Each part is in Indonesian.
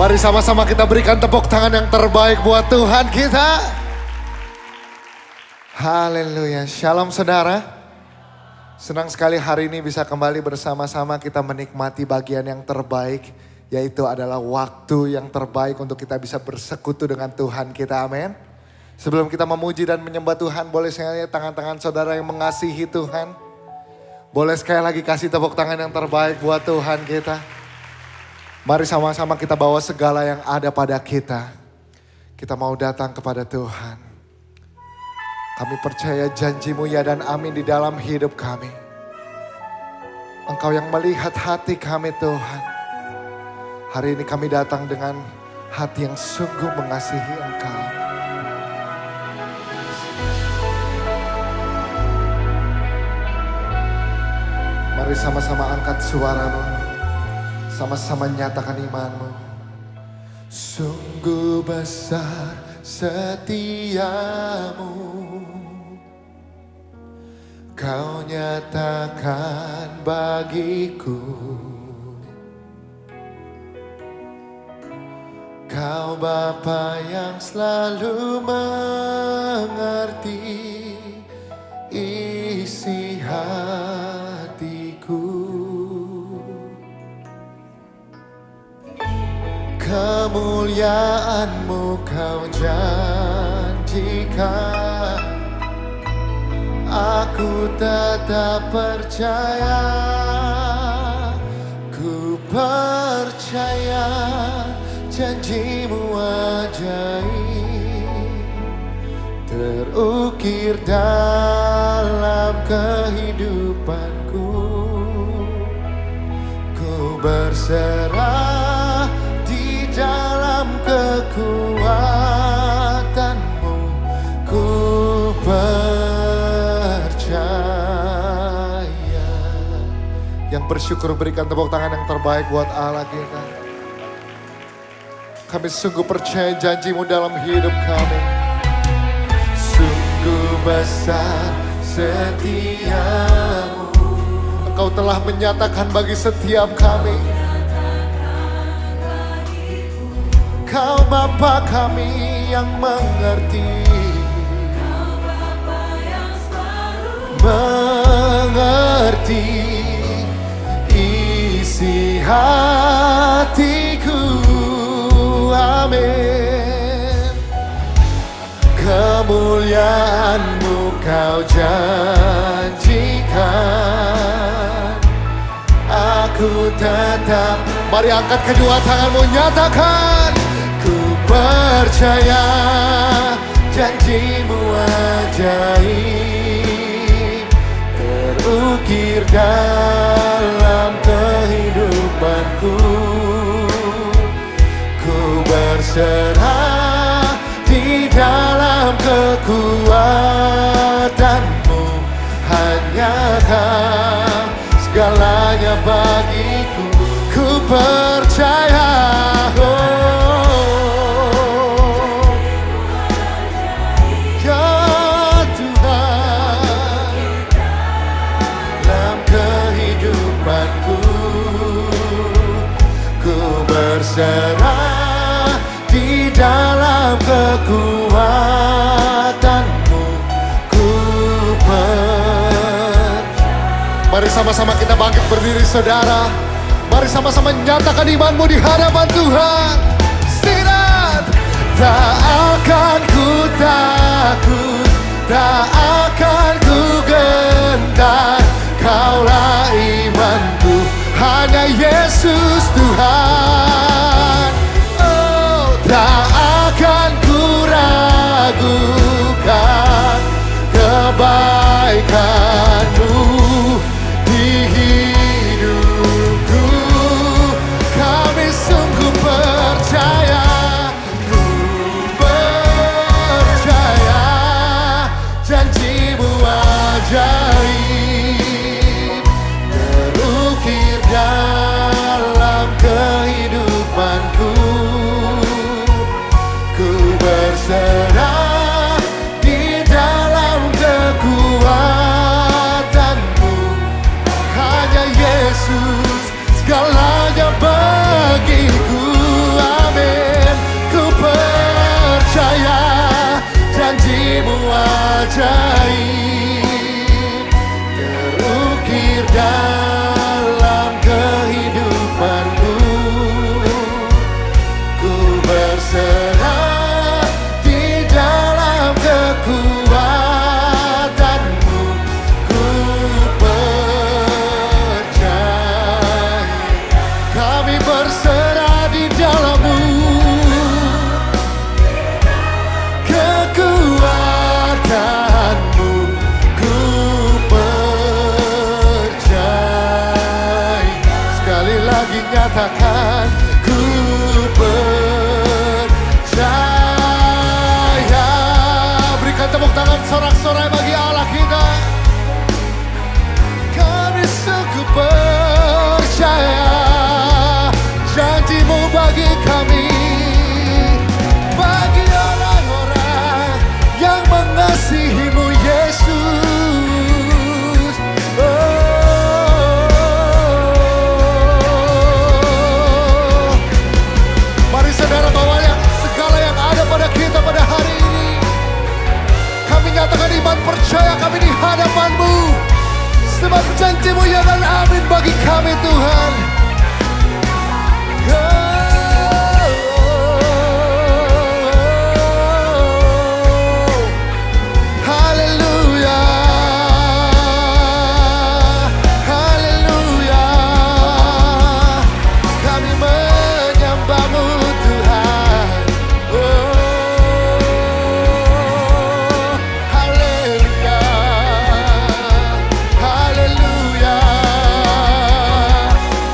Mari sama-sama kita berikan tepuk tangan yang terbaik buat Tuhan kita. Haleluya. Shalom saudara. Senang sekali hari ini bisa kembali bersama-sama kita menikmati bagian yang terbaik. Yaitu adalah waktu yang terbaik untuk kita bisa bersekutu dengan Tuhan kita. Amin. Sebelum kita memuji dan menyembah Tuhan, boleh saya lihat tangan-tangan saudara yang mengasihi Tuhan. Boleh sekali lagi kasih tepuk tangan yang terbaik buat Tuhan kita. Mari sama-sama kita bawa segala yang ada pada kita. Kita mau datang kepada Tuhan. Kami percaya janji-Mu ya dan amin di dalam hidup kami. Engkau yang melihat hati kami Tuhan. Hari ini kami datang dengan hati yang sungguh mengasihi Engkau. Mari sama-sama angkat suaramu. Sama-sama nyatakan iman-Mu. Sungguh besar setiamu, Kau nyatakan bagiku. Kau Bapa yang selalu mengerti isi hatiku. Kemuliaan-Mu Kau janjikan, aku tetap percaya. Ku percaya janji-Mu ajaib, terukir dalam kehidupanku. Ku berserah dalam kekuatan-Mu, ku percaya. Yang bersyukur berikan tepuk tangan yang terbaik buat Allah kita. Kami sungguh percaya janji-Mu dalam hidup kami. Sungguh besar setiamu, Engkau telah menyatakan bagi setiap kami. Kau Bapa kami yang mengerti, Kau Bapa yang selalu mengerti isi hatiku. Amin. Kemuliaan-Mu Kau janjikan, aku tetap. Mari angkat kedua tanganmu, nyatakan. Percaya janji-Mu ajaib, terukir dalam kehidupanku. Ku berserah di dalam kekuatan-Mu, hanya Kau segalanya bagiku. Ku percaya. Berserah di dalam kekuatan-Mu, ku percaya. Mari sama-sama kita bangkit berdiri saudara. Mari sama-sama nyatakan iman-Mu di hadapan Tuhan. Sirat. Tak akan ku takut, tak akan ku gentar. Kaulah imanku, hanya Yesus Tuhan. Oh, tak akan ku ragukan kebaikan-Mu di hidupku. Kami sungguh percaya, ku percaya janji-Mu ajaib, terukir dalam kehidupan. kasih-Mu bagi kami, bagi orang-orang yang mengasihi-Mu Yesus. Mari saudara bawa segala yang ada pada kita pada hari ini. Kami nyatakan iman percaya kami di hadapan-Mu, sebab janji-Mu ya dan amin bagi kami Tuhan. Haleluya, haleluya, kami menyembah-Mu Tuhan. Haleluya, haleluya,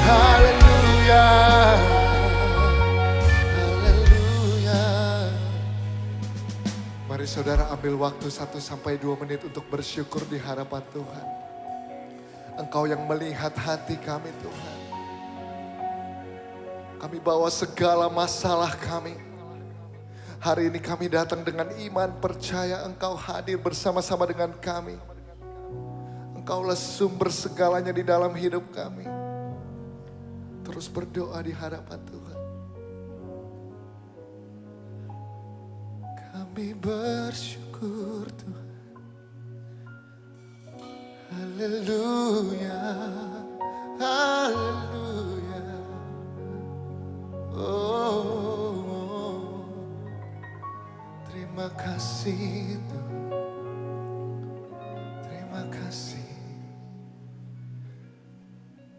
haleluya, haleluya. Mari saudara ambil waktu 1-2 menit untuk bersyukur di hadapan Tuhan. Engkau yang melihat hati kami Tuhan. Kami bawa segala masalah kami. Hari ini kami datang dengan iman percaya Engkau hadir bersama-sama dengan kami. Engkaulah sumber segalanya di dalam hidup kami. Terus berdoa di hadapan Tuhan. Kami bersyukur Tuhan. Haleluya, haleluya. Oh, terima kasih Tuhan. Terima kasih.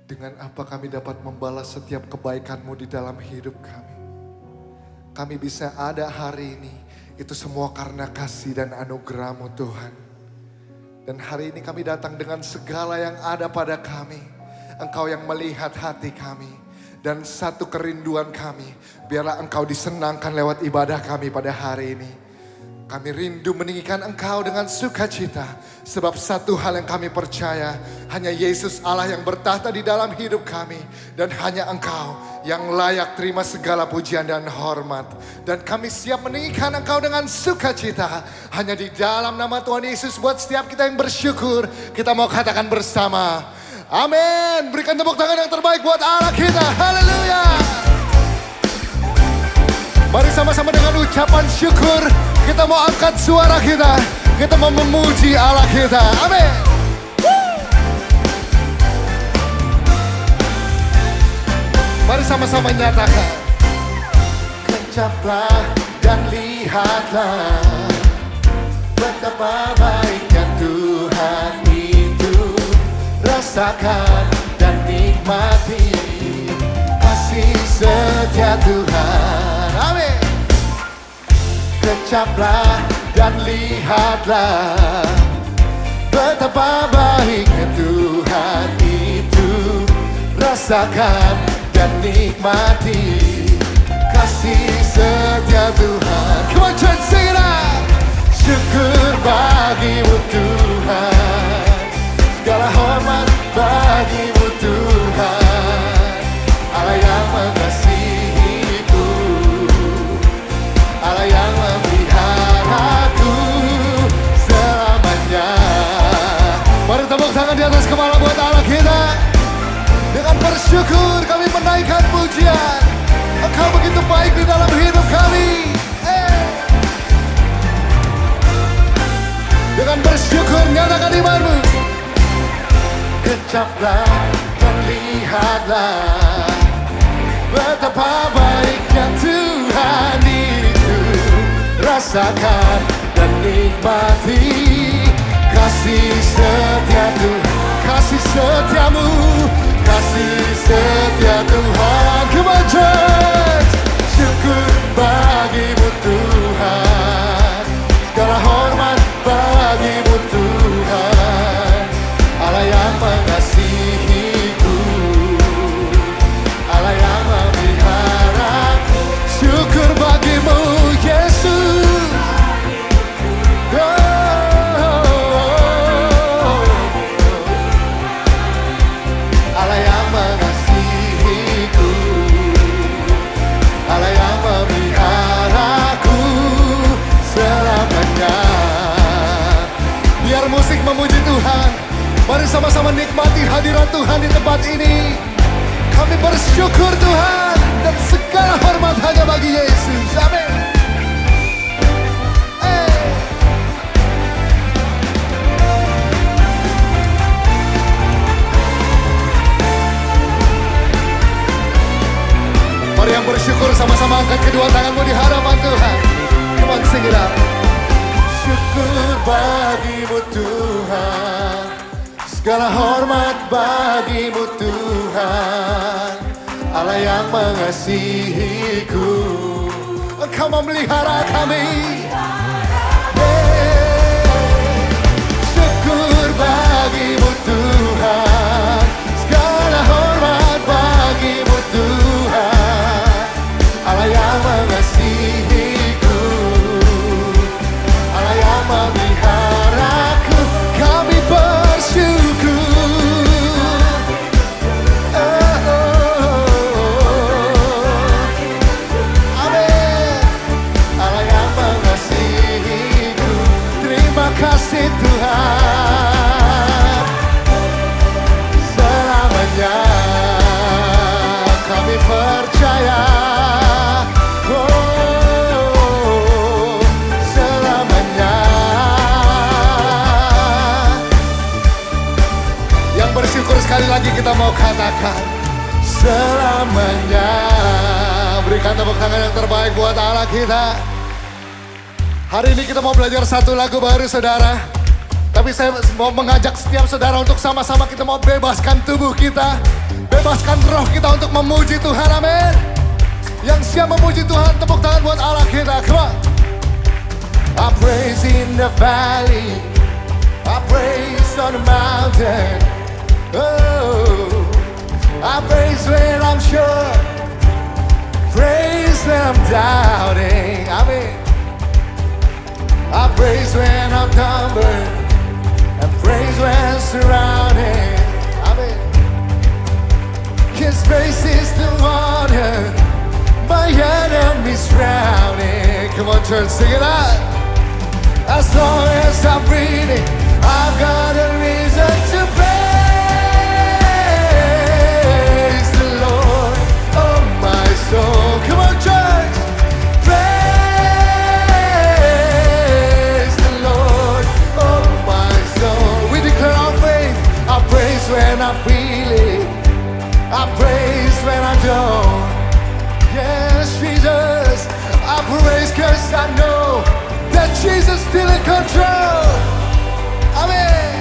Dengan apa kami dapat membalas setiap kebaikan-Mu di dalam hidup kami. Kami bisa ada hari ini, itu semua karena kasih dan anugerah-Mu Tuhan. Dan hari ini kami datang dengan segala yang ada pada kami. Engkau yang melihat hati kami. Dan satu kerinduan kami, biarlah Engkau disenangkan lewat ibadah kami pada hari ini. Kami rindu meninggikan Engkau dengan sukacita. Sebab satu hal yang kami percaya, hanya Yesus Allah yang bertahta di dalam hidup kami. Dan hanya Engkau yang layak terima segala pujian dan hormat. Dan kami siap meninggikan Engkau dengan sukacita. Hanya di dalam nama Tuhan Yesus, buat setiap kita yang bersyukur, kita mau katakan bersama, amin. Berikan tepuk tangan yang terbaik buat Allah kita. Haleluya. Mari sama-sama dengan ucapan syukur, kita mau angkat suara kita. Kita mau memuji Allah kita. Amin. Mari sama-sama nyatakan. Kecaplah dan lihatlah betapa baiknya Tuhan itu. Rasakan dan nikmati kasih setia Tuhan. Amin. Kecaplah dan lihatlah betapa baiknya Tuhan itu. Rasakan dan nikmati kasih setia Tuhan. Come on church, sing it out. Syukur bagimu Tuhan, segala hormat bagimu Tuhan. Allah yang mengasihiku, Allah yang memeliharaku selamanya. Mari tepuk tangan di atas kepala buat Allah kita. Dengan bersyukur kami menaikkan pujian. Engkau begitu baik di dalam hidup kami. Dengan bersyukur nyatakan imanmu. Kecaplah dan lihatlah betapa baiknya Tuhan itu. Rasakan dan nikmati kasih setia Tuhan. Kasih setiamu, kasih setia Tuhan. Come on church. Syukur bagimu Tuhan, segala hormat bagimu Tuhan. Allah yang mengasihiku, Allah yang memeliharaku. Syukur bagimu Yesus. Allah yang mengasihiku, Mari sama-sama nikmati hadirat Tuhan di tempat ini. Kami bersyukur Tuhan, dan segala hormat hanya bagi Yesus. Amin. Mari yang bersyukur sama-sama angkat kedua tanganmu di hadapan Tuhan. Come on, sing it out. Syukur bagimu Tuhan, segala hormat bagimu Tuhan, Allah yang mengasihiku. Engkau memelihara kami. Syukur bagimu Tuhan, segala hormat bagimu Tuhan, Allah yang mengasihiku, Allah yang memeliharaku. Kami bersyukur. Amin. Allah yang mengasihiku. Terima kasih Tuhan. Selamanya kami percaya. Bersyukur sekali lagi kita mau katakan selamanya. Berikan tepuk tangan yang terbaik buat Allah kita. Hari ini kita mau belajar satu lagu baru saudara. Tapi saya mau mengajak setiap saudara untuk sama-sama kita mau bebaskan tubuh kita, bebaskan roh kita untuk memuji Tuhan. Amin. Yang siap memuji Tuhan, tepuk tangan buat Allah kita. Come on. I praise in the valley, I praise on the mountain. Oh, I praise when I'm sure, praise when I'm doubting. Amen. I praise when I'm numbered, and praise when surrounded. Amen. His praise is the water my enemies drowning. Come on church, sing it out. As long as I'm breathing, I've got a reason to praise. So come on church, praise the Lord, oh my soul. We declare our faith. I praise when I feel it, I praise when I don't. Yes Jesus, I praise cause I know that Jesus still in control. Amen.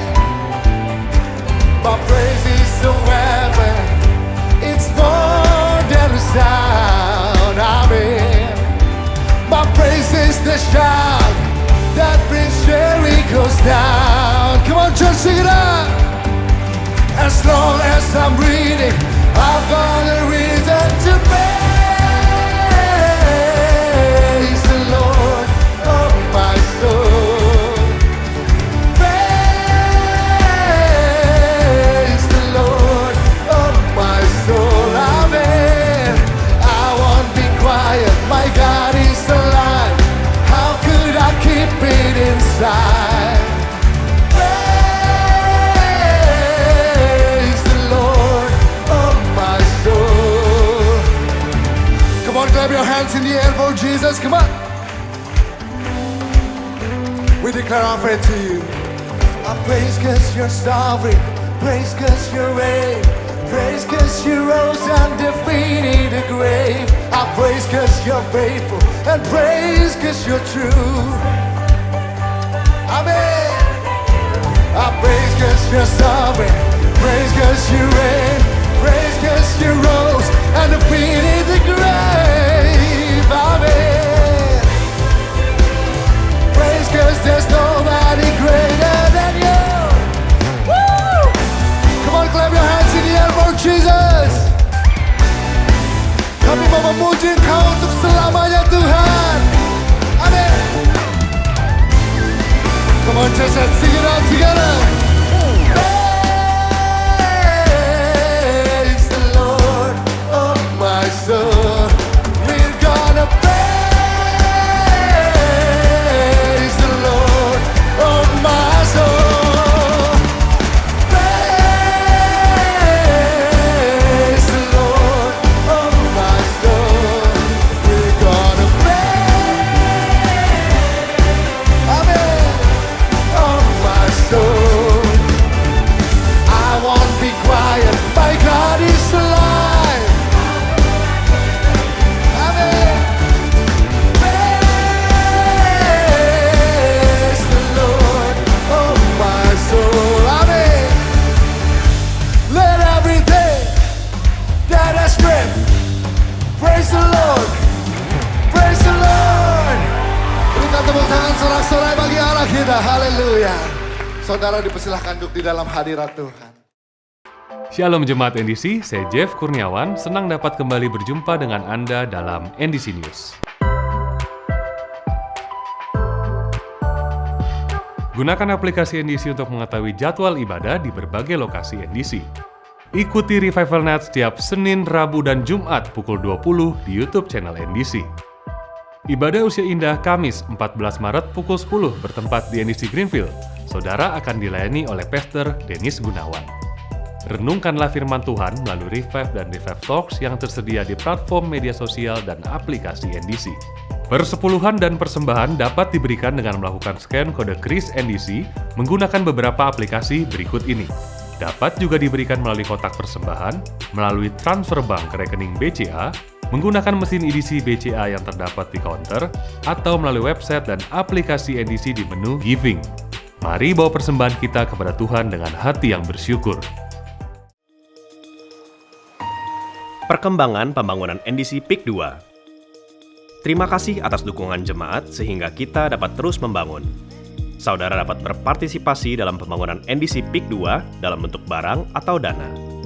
My praise is a weapon, it's more than a sound. Amen. My praise is the shout that brings Jericho's down. Come on church, sing it out. As long as I'm breathing, I've got a reason to praise the Lord, oh my soul. Praise the Lord, oh my soul. Amen. I won't be quiet, my God is alive. How could I keep it inside? Praise the Lord, oh my soul. Come on, clap your hands in the air for Jesus, come on. We declare our faith to you. I praise cause you're sovereign, praise cause you're reign, praise cause you rose and defeated the grave. I praise cause you're faithful, and praise cause you're true. Amen. I praise cause you're sovereign, praise cause you reign, praise cause you rose and defeated the grave. Amen. Praise cause there's nobody greater than you. Woo! Come on, clap your hands in the air for Jesus. Kami mau memuji Engkau untuk selamanya Tuhan. Amin. Come on, church, let's sing it all together. Praise the Lord, oh my soul. We're gonna praise the Lord, oh my soul. Praise Tepuk tangan sorak-sorai bagi Allah kita. Haleluya. Saudara dipersilahkan duduk di dalam hadirat Tuhan. Shalom Jemaat NDC, saya Jeff Kurniawan, senang dapat kembali berjumpa dengan Anda dalam NDC News. Gunakan aplikasi NDC untuk mengetahui jadwal ibadah di berbagai lokasi NDC. Ikuti Revival Night setiap Senin, Rabu, dan Jumat pukul 20 di YouTube channel NDC. Ibadah Usia Indah Kamis 14 Maret pukul 10 bertempat di NDC Greenfield. Saudara akan dilayani oleh Pastor Dennis Gunawan. Renungkanlah firman Tuhan melalui Revive dan Revive Talks yang tersedia di platform media sosial dan aplikasi NDC. Persepuluhan dan persembahan dapat diberikan dengan melakukan scan kode kris NDC menggunakan beberapa aplikasi berikut ini. Dapat juga diberikan melalui kotak persembahan, melalui transfer bank ke rekening BCA, menggunakan mesin edisi BCA yang terdapat di counter, atau melalui website dan aplikasi NDC di menu Giving. Mari bawa persembahan kita kepada Tuhan dengan hati yang bersyukur. Perkembangan pembangunan NDC PIK 2. Terima kasih atas dukungan jemaat sehingga kita dapat terus membangun. Saudara dapat berpartisipasi dalam pembangunan NDC PIK 2 dalam bentuk barang atau dana.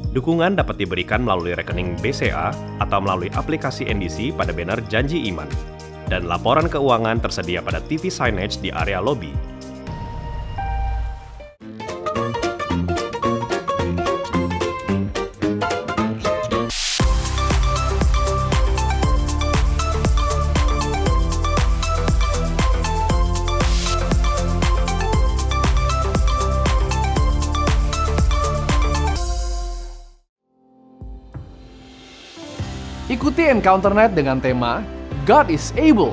Dukungan dapat diberikan melalui rekening BCA atau melalui aplikasi NDC pada banner Janji Iman. Dan laporan keuangan tersedia pada TV signage di area lobi. Ikuti Encounter Night dengan tema God is Able.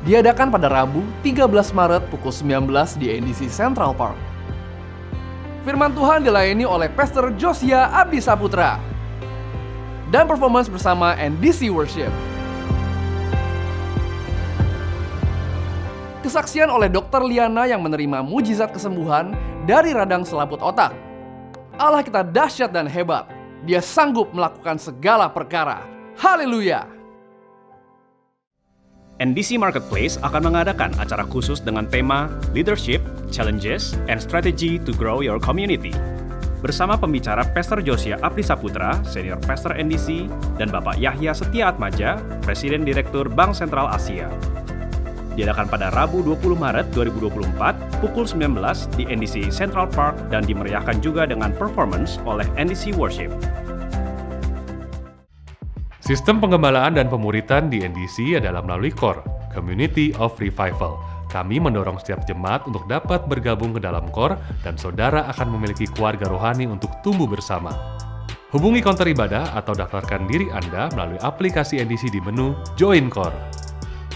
Diadakan pada Rabu 13 Maret pukul 19 di NDC Central Park. Firman Tuhan dilayani oleh Pastor Josia Abdi Saputra. Dan performance bersama NDC Worship. Kesaksian oleh Dr. Liana yang menerima mujizat kesembuhan dari radang selaput otak. Allah kita dahsyat dan hebat. Dia sanggup melakukan segala perkara. Haleluya! NDC Marketplace akan mengadakan acara khusus dengan tema Leadership, Challenges, and Strategy to Grow Your Community. Bersama pembicara Pastor Josia Abdi Saputra, Senior Pastor NDC, dan Bapak Yahya Setia Atmaja, Presiden Direktur Bank Sentral Asia. Diadakan pada Rabu 20 Maret 2024 pukul 19 di NDC Central Park dan dimeriahkan juga dengan performance oleh NDC Worship. Sistem penggembalaan dan pemuritan di NDC adalah melalui CORE, Community of Revival. Kami mendorong setiap jemaat untuk dapat bergabung ke dalam CORE dan saudara akan memiliki keluarga rohani untuk tumbuh bersama. Hubungi konter ibadah atau daftarkan diri Anda melalui aplikasi NDC di menu Join CORE.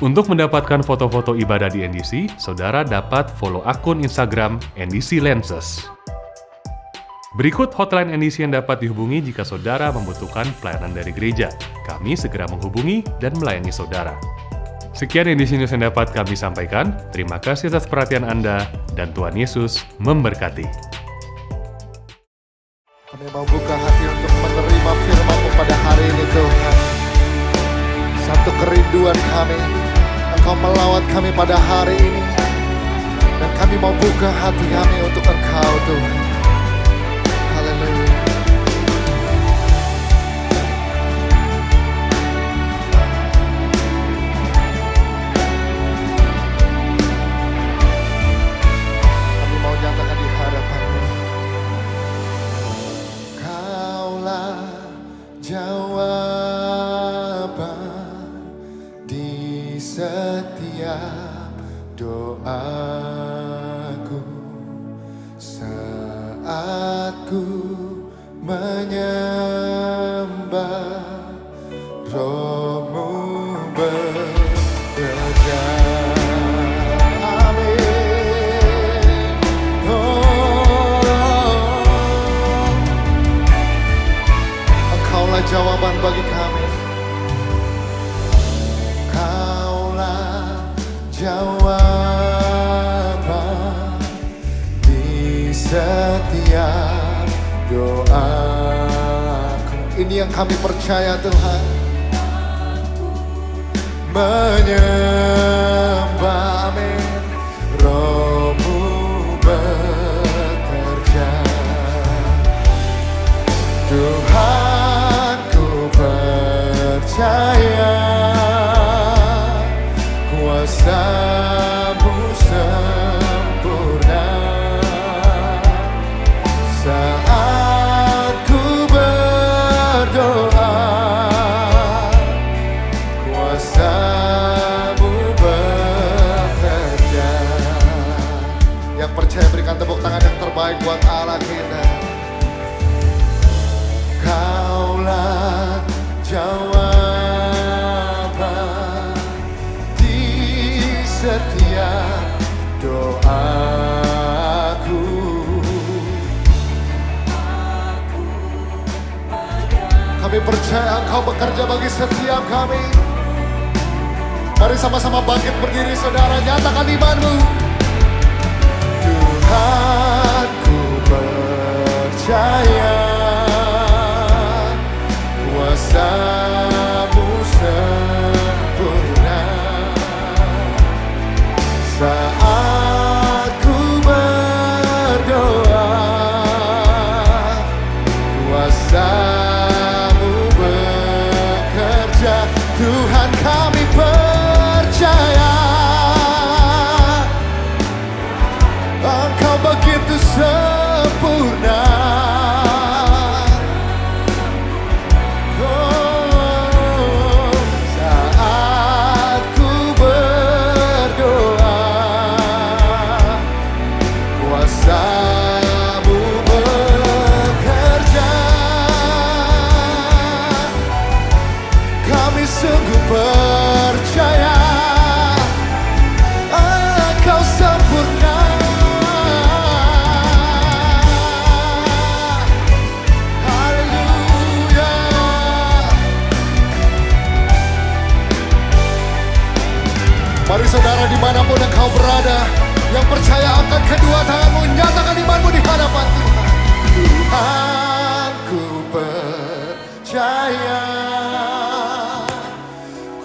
Untuk mendapatkan foto-foto ibadah di NDC, saudara dapat follow akun Instagram NDC Lenses. Berikut hotline NDC yang dapat dihubungi jika saudara membutuhkan pelayanan dari gereja. Kami segera menghubungi dan melayani saudara. Sekian NDC News yang dapat kami sampaikan. Terima kasih atas perhatian Anda dan Tuhan Yesus memberkati. Kami mau buka hati untuk menerima firman-Mu pada hari ini Tuhan. Satu kerinduan kami, Engkau melawat kami pada hari ini. Dan kami mau buka hati kami untuk Engkau Tuhan. Haleluya. Kami mau nyatakan di hadapan-Mu. Kaulah jawaban di setiap doaku saat ku menyembah Roh-Mu bekerja. Amin. Engkaulah jawaban bagi kami. Kaulah jawaban di setiap doaku. Ini yang kami percaya Tuhan. menyembah, amin. Rohmu bekerja, Tuhan ku percaya, kuasa-Mu sempurna. Saat ku berdoa, kuasa-Mu bekerja. Yang percaya berikan tepuk tangan yang terbaik buat Allah kita. Kaulah jawaban di setiap doaku. Kami percaya Engkau bekerja bagi setiap kami. Mari sama-sama bangkit berdiri saudara, nyatakan iman-Mu. Tuhan ku percaya, kuasa-Mu sempurna. Saat ku berdoa, kuasa-Mu bekerja. Tuhan kami percaya, Engkau begitu sempurna. Saat ku berdoa, kuasa-Mu bekerja. Kami sungguh percaya, Engkau sempurna. Haleluya. Mari saudara dimanapun engkau berada, yang percaya akan kedua tanganmu, nyatakan imanmu di hadapan Tuhan. Tuhan ku percaya,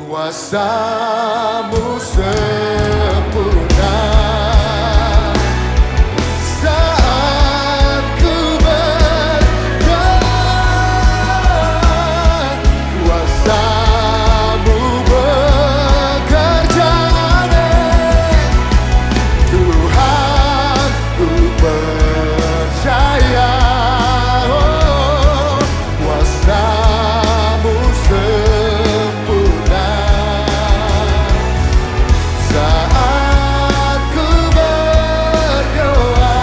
kuasa-Mu sempurna. Saat ku berdoa, kuasa-Mu bekerja, amin. Tuhan ku percaya, oh, kuasa-Mu sempurna. Saat ku berdoa,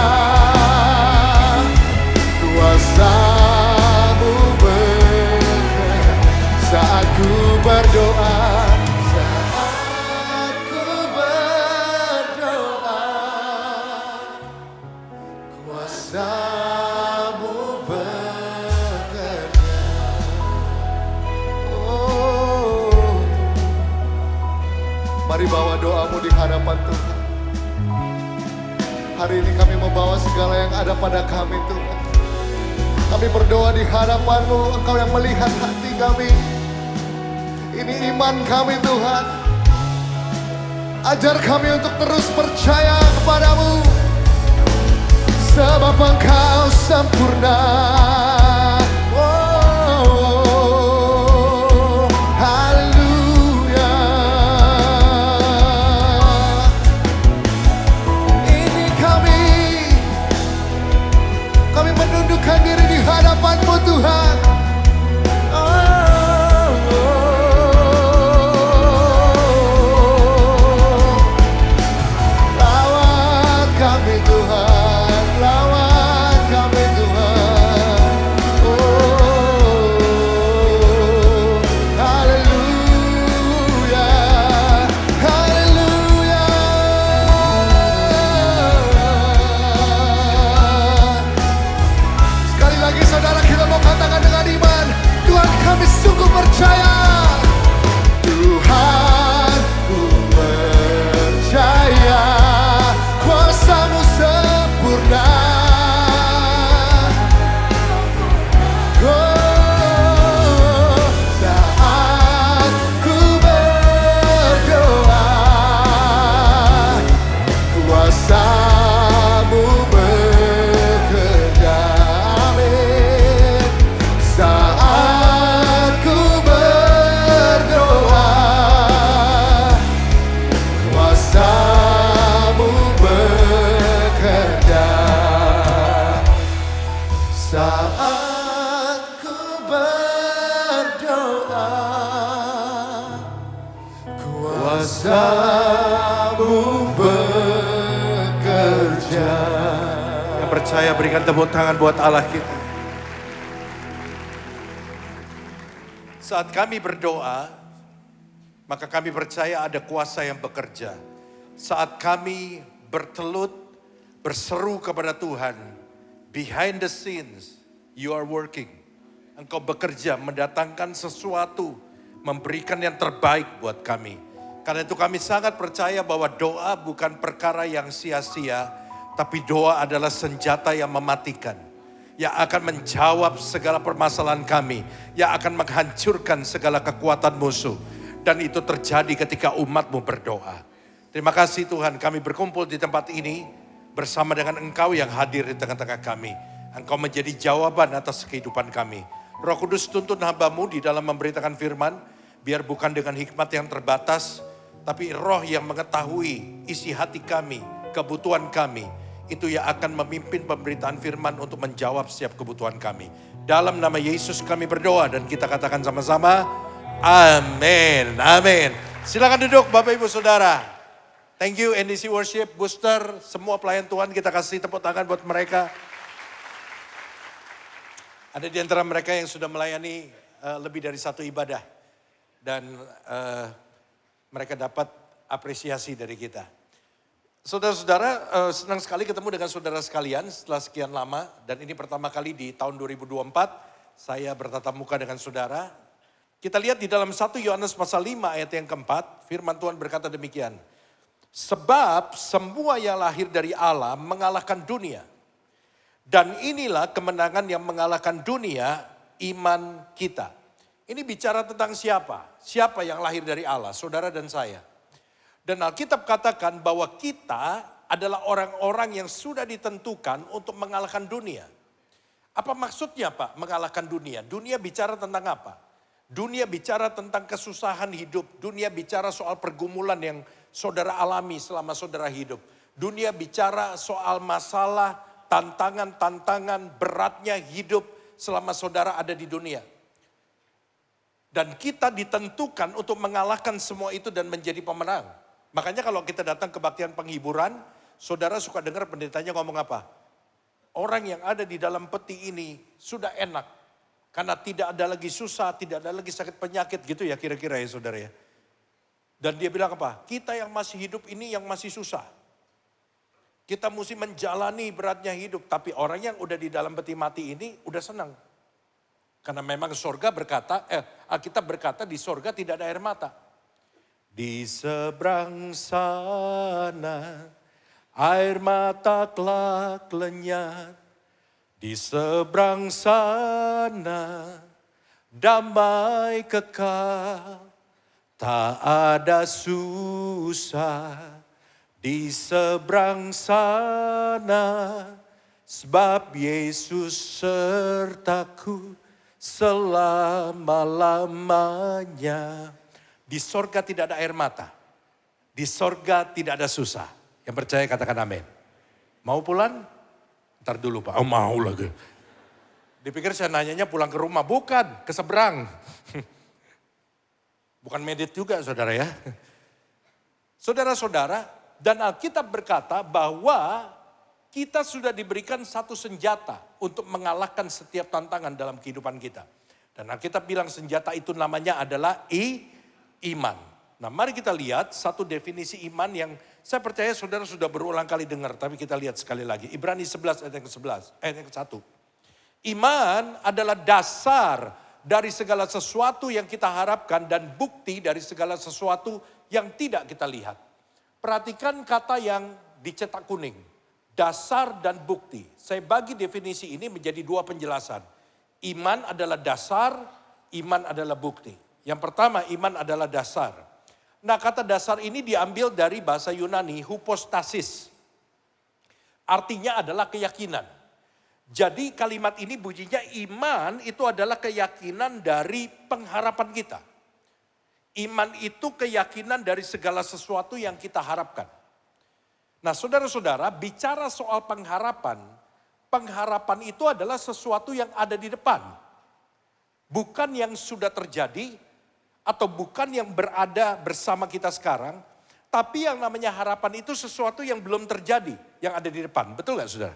kuasa-Mu bekerja. Saat ku berdoa, saat ku berdoa, kuasa-Mu bekerja. Oh, mari bawa doamu di hadapan Tuhan. Hari ini kami membawa segala yang ada pada kami Tuhan. Kami berdoa di hadapan-Mu, Engkau yang melihat hati kami. Ini iman kami Tuhan. Ajar kami untuk terus percaya kepada-Mu, sebab Engkau sempurna. Oh, haleluya. Ini kami menundukkan diri di hadapan-Mu Tuhan. Lawat kami Tuhan, lawat kami Tuhan. Haleluya, haleluya. Sekali lagi saudara, kita mau katakan dengan iman, Tuhan kami sungguh percaya. Tuhan ku percaya, kuasa-Mu sempurna. Oh, saat ku berdoa, kuasa-Mu bekerja. Yang percaya berikan tepuk tangan buat Allah kita. Saat kami berdoa, maka kami percaya ada kuasa yang bekerja. Saat kami bertelut, berseru kepada Tuhan, behind the scenes, you are working. Engkau bekerja, mendatangkan sesuatu, memberikan yang terbaik buat kami. Karena itu kami sangat percaya bahwa doa bukan perkara yang sia-sia, tapi doa adalah senjata yang mematikan. Yang akan menjawab segala permasalahan kami. Yang akan menghancurkan segala kekuatan musuh. Dan itu terjadi ketika umat-Mu berdoa. Terima kasih Tuhan, kami berkumpul di tempat ini bersama dengan Engkau yang hadir di tengah-tengah kami. Engkau menjadi jawaban atas kehidupan kami. Roh Kudus tuntun hamba-Mu di dalam memberitakan firman, biar bukan dengan hikmat yang terbatas, tapi roh yang mengetahui isi hati kami, kebutuhan kami, itu yang akan memimpin pemberitaan firman untuk menjawab setiap kebutuhan kami. Dalam nama Yesus kami berdoa dan kita katakan sama-sama, amin, amin. Silakan duduk Bapak Ibu Saudara. Thank you NDC Worship, Booster, semua pelayan Tuhan, kita kasih tepuk tangan buat mereka. Ada di antara mereka yang sudah melayani lebih dari satu ibadah. Dan mereka dapat apresiasi dari kita. Saudara-saudara, senang sekali ketemu dengan saudara sekalian setelah sekian lama. Dan ini pertama kali di tahun 2024 saya bertatap muka dengan saudara. Kita lihat di dalam 1 Yohanes pasal 5 ayat yang keempat, firman Tuhan berkata demikian. Sebab semua yang lahir dari Allah mengalahkan dunia. Dan inilah kemenangan yang mengalahkan dunia, iman kita. Ini bicara tentang siapa? Siapa yang lahir dari Allah? Saudara dan saya. Dan Alkitab katakan bahwa kita adalah orang-orang yang sudah ditentukan untuk mengalahkan dunia. Apa maksudnya Pak mengalahkan dunia? Dunia bicara tentang apa? Dunia bicara tentang kesusahan hidup. Dunia bicara soal pergumulan yang saudara alami selama saudara hidup. Dunia bicara soal masalah, tantangan-tantangan beratnya hidup selama saudara ada di dunia. Dan kita ditentukan untuk mengalahkan semua itu dan menjadi pemenang. Makanya kalau kita datang ke kebaktian penghiburan, saudara suka dengar pendetanya ngomong apa? Orang yang ada di dalam peti ini sudah enak. Karena tidak ada lagi susah, tidak ada lagi sakit penyakit gitu ya kira-kira ya saudara ya. Dan dia bilang apa? Kita yang masih hidup ini yang masih susah. Kita mesti menjalani beratnya hidup. Tapi orang yang udah di dalam peti mati ini udah senang. Karena memang sorga berkata, Alkitab berkata di sorga tidak ada air mata. Di seberang sana air mata kelak lenyap. Di seberang sana damai kekal. Tak ada susah di seberang sana. Sebab Yesus sertaku selama-lamanya. Di sorga tidak ada air mata. Di sorga tidak ada susah. Yang percaya katakan amin. Mau pulang? Ntar dulu Pak. Oh mau lagi. Dipikir saya nanyanya pulang ke rumah. Bukan, ke seberang. Bukan medit juga saudara ya. Saudara-saudara, dan Alkitab berkata bahwa kita sudah diberikan satu senjata untuk mengalahkan setiap tantangan dalam kehidupan kita. Dan Alkitab bilang senjata itu namanya adalah iman. Nah mari kita lihat satu definisi iman yang saya percaya saudara sudah berulang kali dengar. Tapi kita lihat sekali lagi. Ibrani 11 ayat yang ke-11, ayat yang ke-1. Iman adalah dasar dari segala sesuatu yang kita harapkan dan bukti dari segala sesuatu yang tidak kita lihat. Perhatikan kata yang dicetak kuning. Dasar dan bukti. Saya bagi definisi ini menjadi dua penjelasan. Iman adalah dasar, iman adalah bukti. Yang pertama, iman adalah dasar. Nah, kata dasar ini diambil dari bahasa Yunani, hypostasis. Artinya adalah keyakinan. Jadi kalimat ini bunyinya iman itu adalah keyakinan dari pengharapan kita. Iman itu keyakinan dari segala sesuatu yang kita harapkan. Nah, saudara-saudara, bicara soal pengharapan, pengharapan itu adalah sesuatu yang ada di depan. Bukan yang sudah terjadi, atau bukan yang berada bersama kita sekarang, tapi yang namanya harapan itu sesuatu yang belum terjadi, yang ada di depan. Betul gak saudara?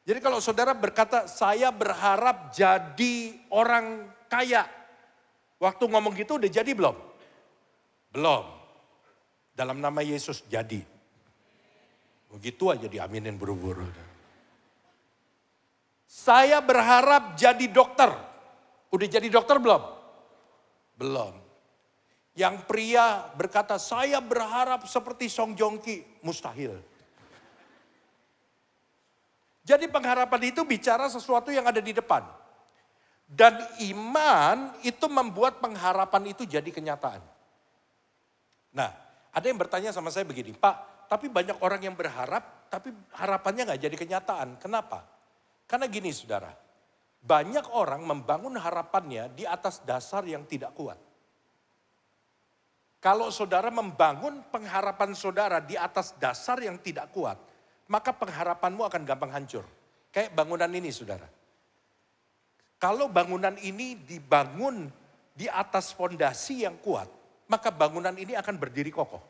Jadi kalau saudara berkata, saya berharap jadi orang kaya. Waktu ngomong gitu udah jadi belum? Belum. Dalam nama Yesus jadi. Begitu aja diaminin buru-buru. Saya berharap jadi dokter. Udah jadi dokter belum? Belum. Yang pria berkata, saya berharap seperti Song Joong Ki. Mustahil. Jadi pengharapan itu bicara sesuatu yang ada di depan. Dan iman itu membuat pengharapan itu jadi kenyataan. Nah, ada yang bertanya sama saya begini, Pak, tapi banyak orang yang berharap, tapi harapannya gak jadi kenyataan. Kenapa? Karena gini saudara, banyak orang membangun harapannya di atas dasar yang tidak kuat. Kalau saudara membangun pengharapan saudara di atas dasar yang tidak kuat, maka pengharapanmu akan gampang hancur. Kayak bangunan ini saudara. Kalau bangunan ini dibangun di atas fondasi yang kuat, maka bangunan ini akan berdiri kokoh.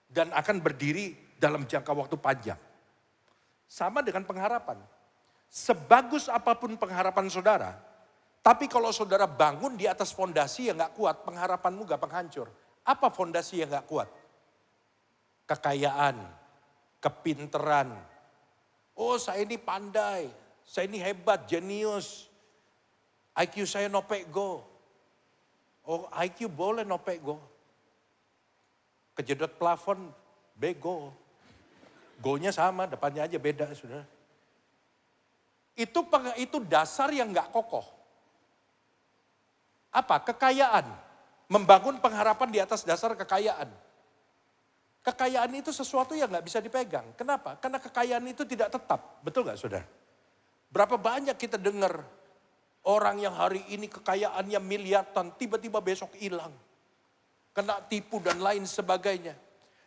Dan akan berdiri dalam jangka waktu panjang. Sama dengan pengharapan. Sebagus apapun pengharapan saudara, tapi kalau saudara bangun di atas fondasi yang gak kuat, pengharapanmu gampang hancur. Apa fondasi yang gak kuat? Kekayaan, kepinteran. Oh saya ini pandai, saya ini hebat, jenius. IQ saya nopek go. Oh IQ boleh nopek go. Kejedot plafon, bego. Go-nya sama, depannya aja beda saudara. Itu dasar yang gak kokoh. Apa? Kekayaan. Membangun pengharapan di atas dasar kekayaan. Kekayaan itu sesuatu yang gak bisa dipegang. Kenapa? Karena kekayaan itu tidak tetap. Betul gak saudara? Berapa banyak kita dengar orang yang hari ini kekayaannya miliaran, tiba-tiba besok hilang. Kena tipu dan lain sebagainya.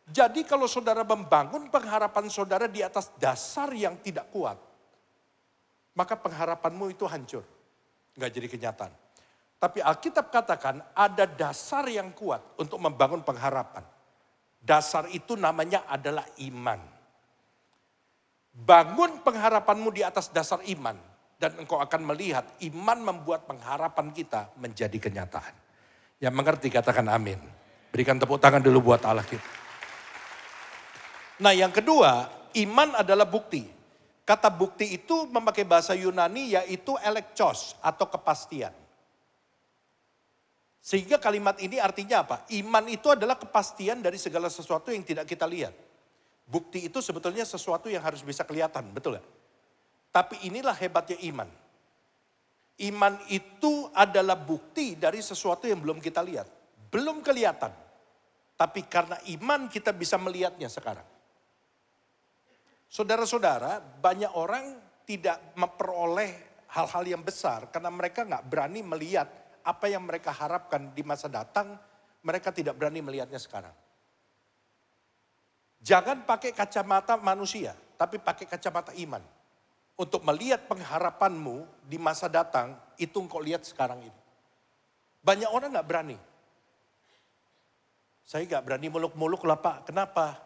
Jadi kalau saudara membangun pengharapan saudara di atas dasar yang tidak kuat, maka pengharapanmu itu hancur. Gak jadi kenyataan. Tapi Alkitab katakan ada dasar yang kuat untuk membangun pengharapan. Dasar itu namanya adalah iman. Bangun pengharapanmu di atas dasar iman. Dan engkau akan melihat iman membuat pengharapan kita menjadi kenyataan. Yang mengerti katakan amin. Berikan tepuk tangan dulu buat Allah kita. Nah yang kedua, iman adalah bukti. Kata bukti itu memakai bahasa Yunani yaitu elekchos atau kepastian. Sehingga kalimat ini artinya apa? Iman itu adalah kepastian dari segala sesuatu yang tidak kita lihat. Bukti itu sebetulnya sesuatu yang harus bisa kelihatan, betul gak? Tapi inilah hebatnya iman. Iman itu adalah bukti dari sesuatu yang belum kita lihat. Belum kelihatan. Tapi karena iman kita bisa melihatnya sekarang. Saudara-saudara, banyak orang tidak memperoleh hal-hal yang besar karena mereka gak berani melihat apa yang mereka harapkan di masa datang, mereka tidak berani melihatnya sekarang. Jangan pakai kacamata manusia, tapi pakai kacamata iman. Untuk melihat pengharapanmu di masa datang, itu engkau lihat sekarang ini. Banyak orang gak berani. Saya gak berani muluk-muluk lah Pak, kenapa?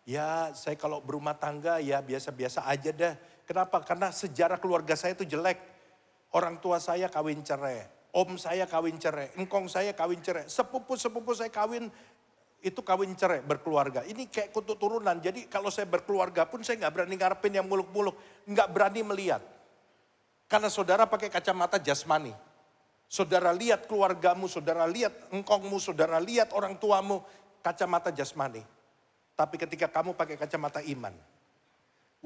Ya saya kalau berumah tangga ya biasa-biasa aja deh. Kenapa? Karena sejarah keluarga saya itu jelek. Orang tua saya kawin cerai. Om saya kawin cerai, engkong saya kawin cerai, sepupu-sepupu saya kawin cerai, berkeluarga. Ini kayak kutub turunan, jadi kalau saya berkeluarga pun saya gak berani ngarepin yang muluk-muluk, gak berani melihat. Karena saudara pakai kacamata jasmani. Saudara lihat keluargamu, saudara lihat engkongmu, saudara lihat orang tuamu, kacamata jasmani. Tapi ketika kamu pakai kacamata iman,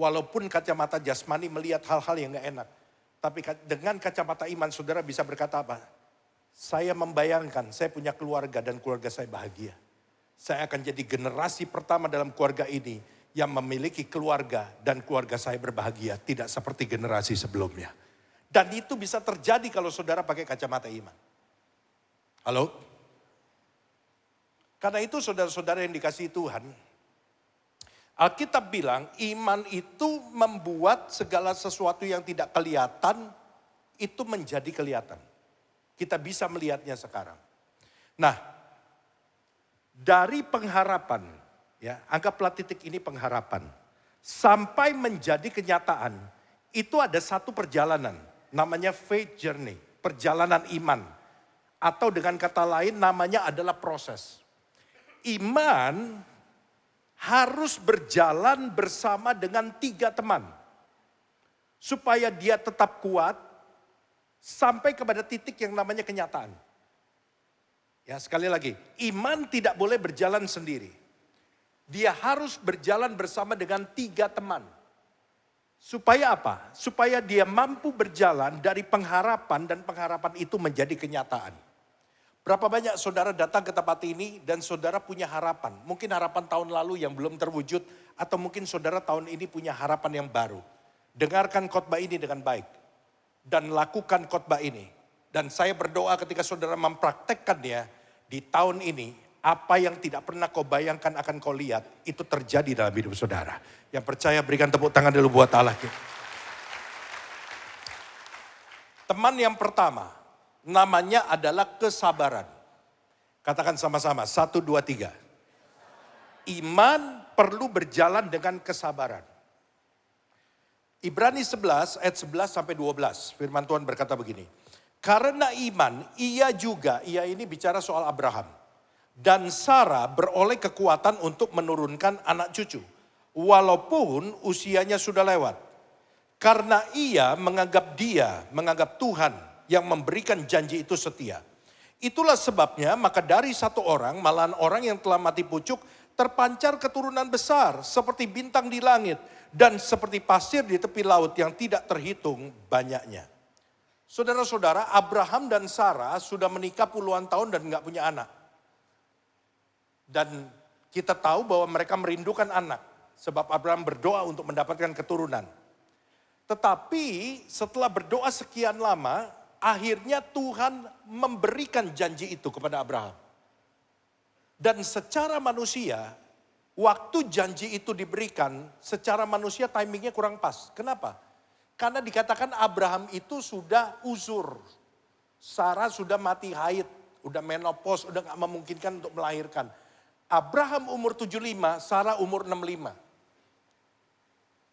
walaupun kacamata jasmani melihat hal-hal yang gak enak, tapi dengan kacamata iman saudara bisa berkata apa? Saya membayangkan saya punya keluarga dan keluarga saya bahagia. Saya akan jadi generasi pertama dalam keluarga ini yang memiliki keluarga dan keluarga saya berbahagia. Tidak seperti generasi sebelumnya. Dan itu bisa terjadi kalau saudara pakai kacamata iman. Halo? Karena itu saudara-saudara yang dikasihi Tuhan, Alkitab bilang iman itu membuat segala sesuatu yang tidak kelihatan itu menjadi kelihatan. Kita bisa melihatnya sekarang. Nah, dari pengharapan, ya, anggaplah titik ini pengharapan, sampai menjadi kenyataan, itu ada satu perjalanan, namanya faith journey, perjalanan iman. Atau dengan kata lain namanya adalah proses. Iman harus berjalan bersama dengan 3 teman. Supaya dia tetap kuat sampai kepada titik yang namanya kenyataan. Ya, sekali lagi, iman tidak boleh berjalan sendiri. Dia harus berjalan bersama dengan 3 teman. Supaya apa? Supaya dia mampu berjalan dari pengharapan dan pengharapan itu menjadi kenyataan. Berapa banyak saudara datang ke tempat ini dan saudara punya harapan. Mungkin harapan tahun lalu yang belum terwujud atau mungkin saudara tahun ini punya harapan yang baru. Dengarkan khotbah ini dengan baik dan lakukan khotbah ini. Dan saya berdoa ketika saudara mempraktekkannya di tahun ini, apa yang tidak pernah kau bayangkan akan kau lihat, itu terjadi dalam hidup saudara. Yang percaya berikan tepuk tangan dulu buat Allah. Teman yang pertama, namanya adalah kesabaran. Katakan sama-sama, 1, 2, 3. Iman perlu berjalan dengan kesabaran. Ibrani 11 ayat 11 sampai 12, firman Tuhan berkata begini. Karena iman, ia ini bicara soal Abraham. Dan Sarah beroleh kekuatan untuk menurunkan anak cucu. Walaupun usianya sudah lewat. Karena ia menganggap Tuhan yang memberikan janji itu setia. Itulah sebabnya maka dari satu orang, malahan orang yang telah mati pucuk, terpancar keturunan besar seperti bintang di langit. Dan seperti pasir di tepi laut yang tidak terhitung banyaknya. Saudara-saudara, Abraham dan Sarah sudah menikah puluhan tahun dan gak punya anak. Dan kita tahu bahwa mereka merindukan anak. Sebab Abraham berdoa untuk mendapatkan keturunan. Tetapi setelah berdoa sekian lama, akhirnya Tuhan memberikan janji itu kepada Abraham. Dan secara manusia, waktu janji itu diberikan, secara manusia timingnya kurang pas. Kenapa? Karena dikatakan Abraham itu sudah uzur. Sarah sudah mati haid, udah menopause, udah gak memungkinkan untuk melahirkan. Abraham umur 75, Sarah umur 65.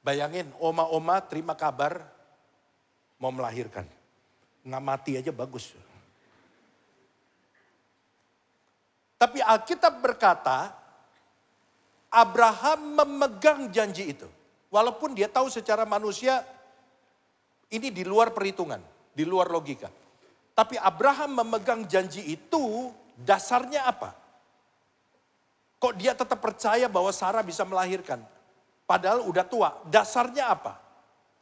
Bayangin, oma-oma terima kabar mau melahirkan. Nggak mati aja bagus. Tapi Alkitab berkata, Abraham memegang janji itu. Walaupun dia tahu secara manusia, ini di luar perhitungan, di luar logika. Tapi Abraham memegang janji itu, dasarnya apa? Kok dia tetap percaya bahwa Sarah bisa melahirkan? Padahal udah tua, dasarnya apa?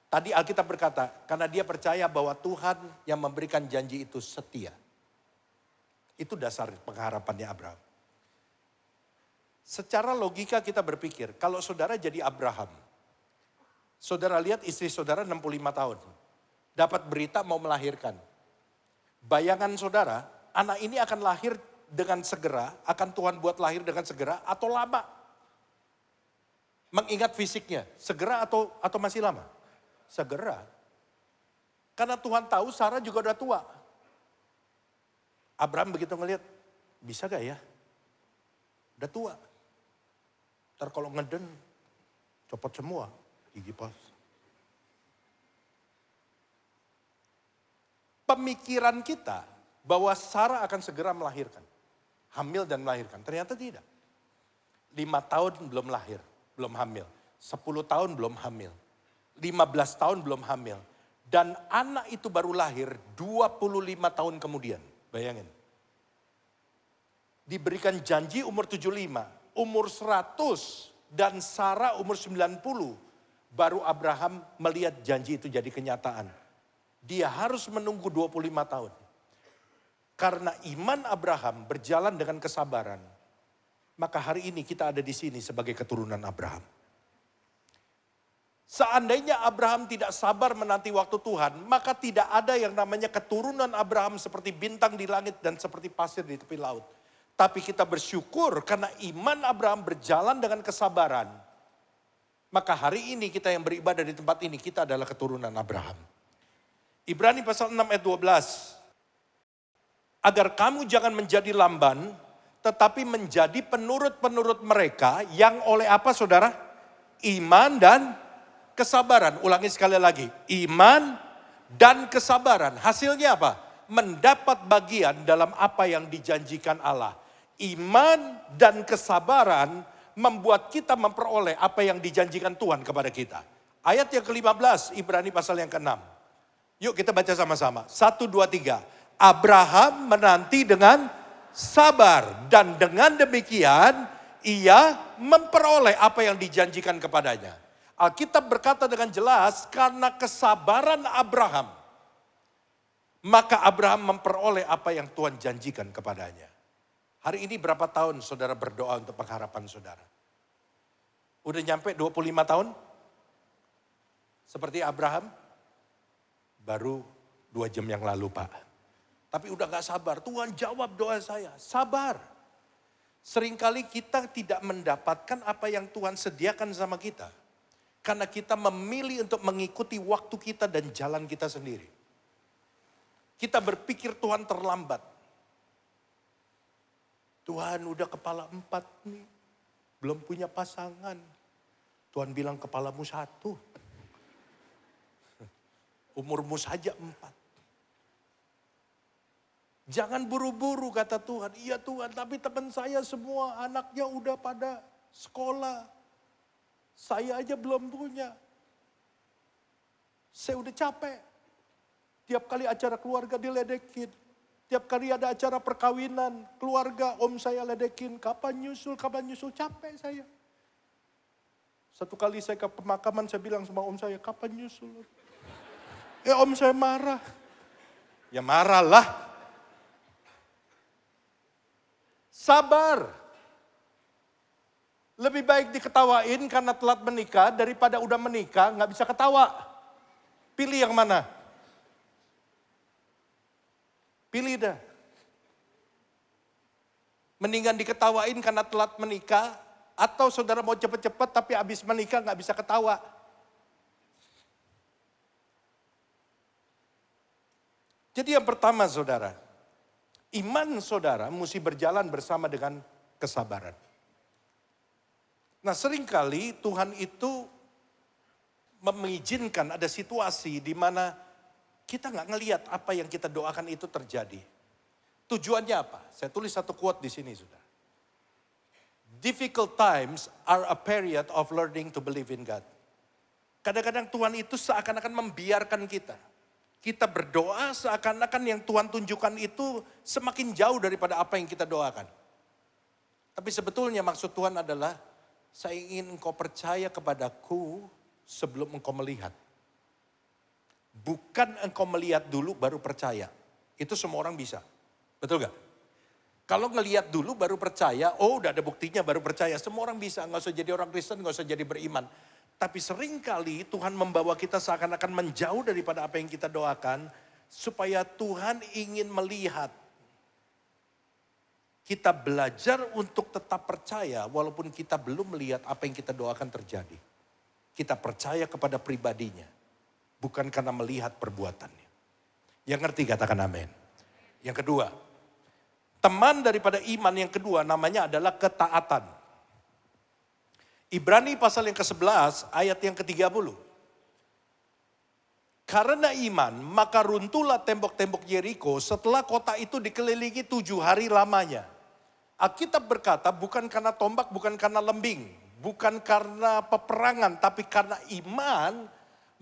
Tadi Alkitab berkata, karena dia percaya bahwa Tuhan yang memberikan janji itu setia. Itu dasar pengharapannya Abraham. Secara logika kita berpikir, kalau saudara jadi Abraham, saudara lihat istri saudara 65 tahun, dapat berita mau melahirkan. Bayangan saudara, anak ini akan lahir dengan segera, akan Tuhan buat lahir dengan segera atau lama? Mengingat fisiknya, segera atau masih lama? Segera. Karena Tuhan tahu Sarah juga udah tua. Abraham begitu ngelihat, bisa gak ya? Udah tua. Ntar kalau ngeden, copot semua gigi pas. Pemikiran kita bahwa Sarah akan segera melahirkan. Hamil dan melahirkan. Ternyata tidak. 5 tahun belum lahir, belum hamil. 10 tahun belum hamil. 15 tahun belum hamil. Dan anak itu baru lahir 25 tahun kemudian. Bayangin. Diberikan janji umur 75, umur 100 dan Sarah umur 90. Baru Abraham melihat janji itu jadi kenyataan. Dia harus menunggu 25 tahun. Karena iman Abraham berjalan dengan kesabaran. Maka hari ini kita ada di sini sebagai keturunan Abraham. Seandainya Abraham tidak sabar menanti waktu Tuhan, maka tidak ada yang namanya keturunan Abraham seperti bintang di langit dan seperti pasir di tepi laut. Tapi kita bersyukur karena iman Abraham berjalan dengan kesabaran. Maka hari ini kita yang beribadah di tempat ini, kita adalah keturunan Abraham. Ibrani pasal 6 ayat 12. agar kamu jangan menjadi lamban, tetapi menjadi penurut-penurut mereka yang oleh apa saudara? Iman dan kesabaran. Ulangi sekali lagi, iman dan kesabaran. Hasilnya apa? Mendapat bagian dalam apa yang dijanjikan Allah. Iman dan kesabaran membuat kita memperoleh apa yang dijanjikan Tuhan kepada kita. Ayat yang ke-15, Ibrani pasal yang ke-6. Yuk kita baca sama-sama. 1, 2, 3. Abraham menanti dengan sabar, dan dengan demikian ia memperoleh apa yang dijanjikan kepadanya. Alkitab berkata dengan jelas, karena kesabaran Abraham, maka Abraham memperoleh apa yang Tuhan janjikan kepadanya. Hari ini berapa tahun saudara berdoa untuk pengharapan saudara? Udah nyampe 25 tahun? Seperti Abraham? Baru 2 jam yang lalu Pak. Tapi udah gak sabar, Tuhan jawab doa saya, sabar. Seringkali kita tidak mendapatkan apa yang Tuhan sediakan sama kita. Karena kita memilih untuk mengikuti waktu kita dan jalan kita sendiri. Kita berpikir Tuhan terlambat. Tuhan udah kepala 4 nih, belum punya pasangan. Tuhan bilang kepalamu 1. Umurmu saja 4. Jangan buru-buru kata Tuhan. Iya Tuhan, tapi teman saya semua anaknya udah pada sekolah. Saya aja belum punya. Saya udah capek. Tiap kali acara keluarga diledekin. Tiap kali ada acara perkawinan, keluarga om saya ledekin. Kapan nyusul, capek saya. Satu kali saya ke pemakaman, saya bilang sama om saya, kapan nyusul? Om saya marah. Ya marahlah. Sabar. Lebih baik diketawain karena telat menikah daripada udah menikah gak bisa ketawa. Pilih yang mana? Pilih dah. Mendingan diketawain karena telat menikah, atau saudara mau cepet-cepet tapi habis menikah gak bisa ketawa. Jadi yang pertama saudara, iman saudara mesti berjalan bersama dengan kesabaran. Nah seringkali Tuhan itu mengizinkan ada situasi di mana kita nggak ngelihat apa yang kita doakan itu terjadi. Tujuannya apa? Saya tulis satu quote di sini sudah. Difficult times are a period of learning to believe in God. Kadang-kadang Tuhan itu seakan-akan membiarkan kita. Kita berdoa seakan-akan yang Tuhan tunjukkan itu semakin jauh daripada apa yang kita doakan. Tapi sebetulnya maksud Tuhan adalah, saya ingin engkau percaya kepadaku sebelum engkau melihat. Bukan engkau melihat dulu baru percaya. Itu semua orang bisa. Betul gak? Kalau ngelihat dulu baru percaya, oh udah ada buktinya baru percaya. Semua orang bisa, gak usah jadi orang Kristen, gak usah jadi beriman. Tapi seringkali Tuhan membawa kita seakan-akan menjauh daripada apa yang kita doakan. Supaya Tuhan ingin melihat. Kita belajar untuk tetap percaya walaupun kita belum melihat apa yang kita doakan terjadi. Kita percaya kepada pribadinya. Bukan karena melihat perbuatannya. Yang ngerti katakan amin. Yang kedua. Teman daripada iman yang kedua namanya adalah ketaatan. Ibrani pasal yang ke-11 ayat yang ke-30. Karena iman maka runtuhlah tembok-tembok Yeriko setelah kota itu dikelilingi 7 hari lamanya. Alkitab berkata bukan karena tombak, bukan karena lembing, bukan karena peperangan, tapi karena iman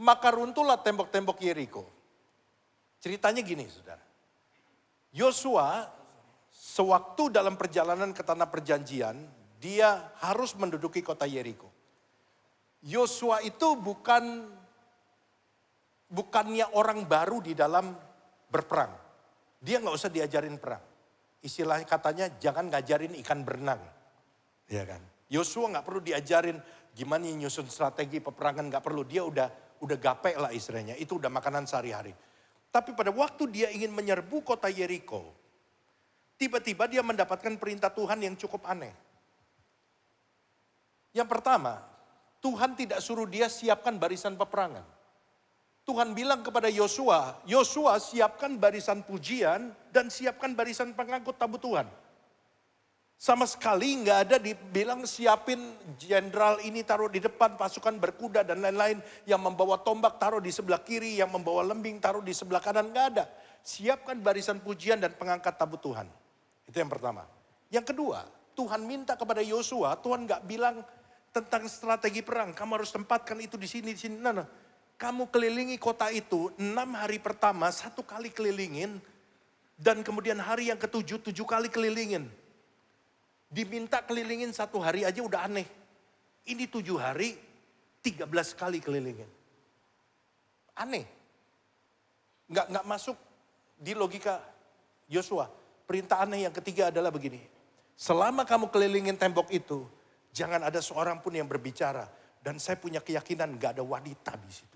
maka runtuhlah tembok-tembok Yeriko. Ceritanya gini saudara. Yosua sewaktu dalam perjalanan ke tanah perjanjian, dia harus menduduki kota Yeriko. Yosua itu bukannya orang baru di dalam berperang. Dia nggak usah diajarin perang. Istilah katanya jangan ngajarin ikan berenang. Ya kan? Yosua nggak perlu diajarin gimana nyusun strategi peperangan, nggak perlu. Dia udah gape lah istilahnya. Itu udah makanan sehari-hari. Tapi pada waktu dia ingin menyerbu kota Yeriko, tiba-tiba dia mendapatkan perintah Tuhan yang cukup aneh. Yang pertama, Tuhan tidak suruh dia siapkan barisan peperangan. Tuhan bilang kepada Yosua, Yosua siapkan barisan pujian dan siapkan barisan pengangkut tabut Tuhan. Sama sekali nggak ada dibilang siapin jenderal ini taruh di depan, pasukan berkuda dan lain-lain. Yang membawa tombak taruh di sebelah kiri, yang membawa lembing taruh di sebelah kanan, nggak ada. Siapkan barisan pujian dan pengangkat tabut Tuhan. Itu yang pertama. Yang kedua, Tuhan minta kepada Yosua, Tuhan nggak bilang tentang strategi perang. Kamu harus tempatkan itu di sini, di sini. Nah. Kamu kelilingi kota itu 6 hari pertama 1 kali kelilingin. Dan kemudian hari yang ke-7, 7 kali kelilingin. Diminta kelilingin 1 hari aja udah aneh. Ini 7 hari 13 kali kelilingin. Aneh. Nggak masuk di logika Yosua. Perintah aneh yang ketiga adalah begini. Selama kamu kelilingin tembok itu, jangan ada seorang pun yang berbicara. Dan saya punya keyakinan nggak ada wanita di situ.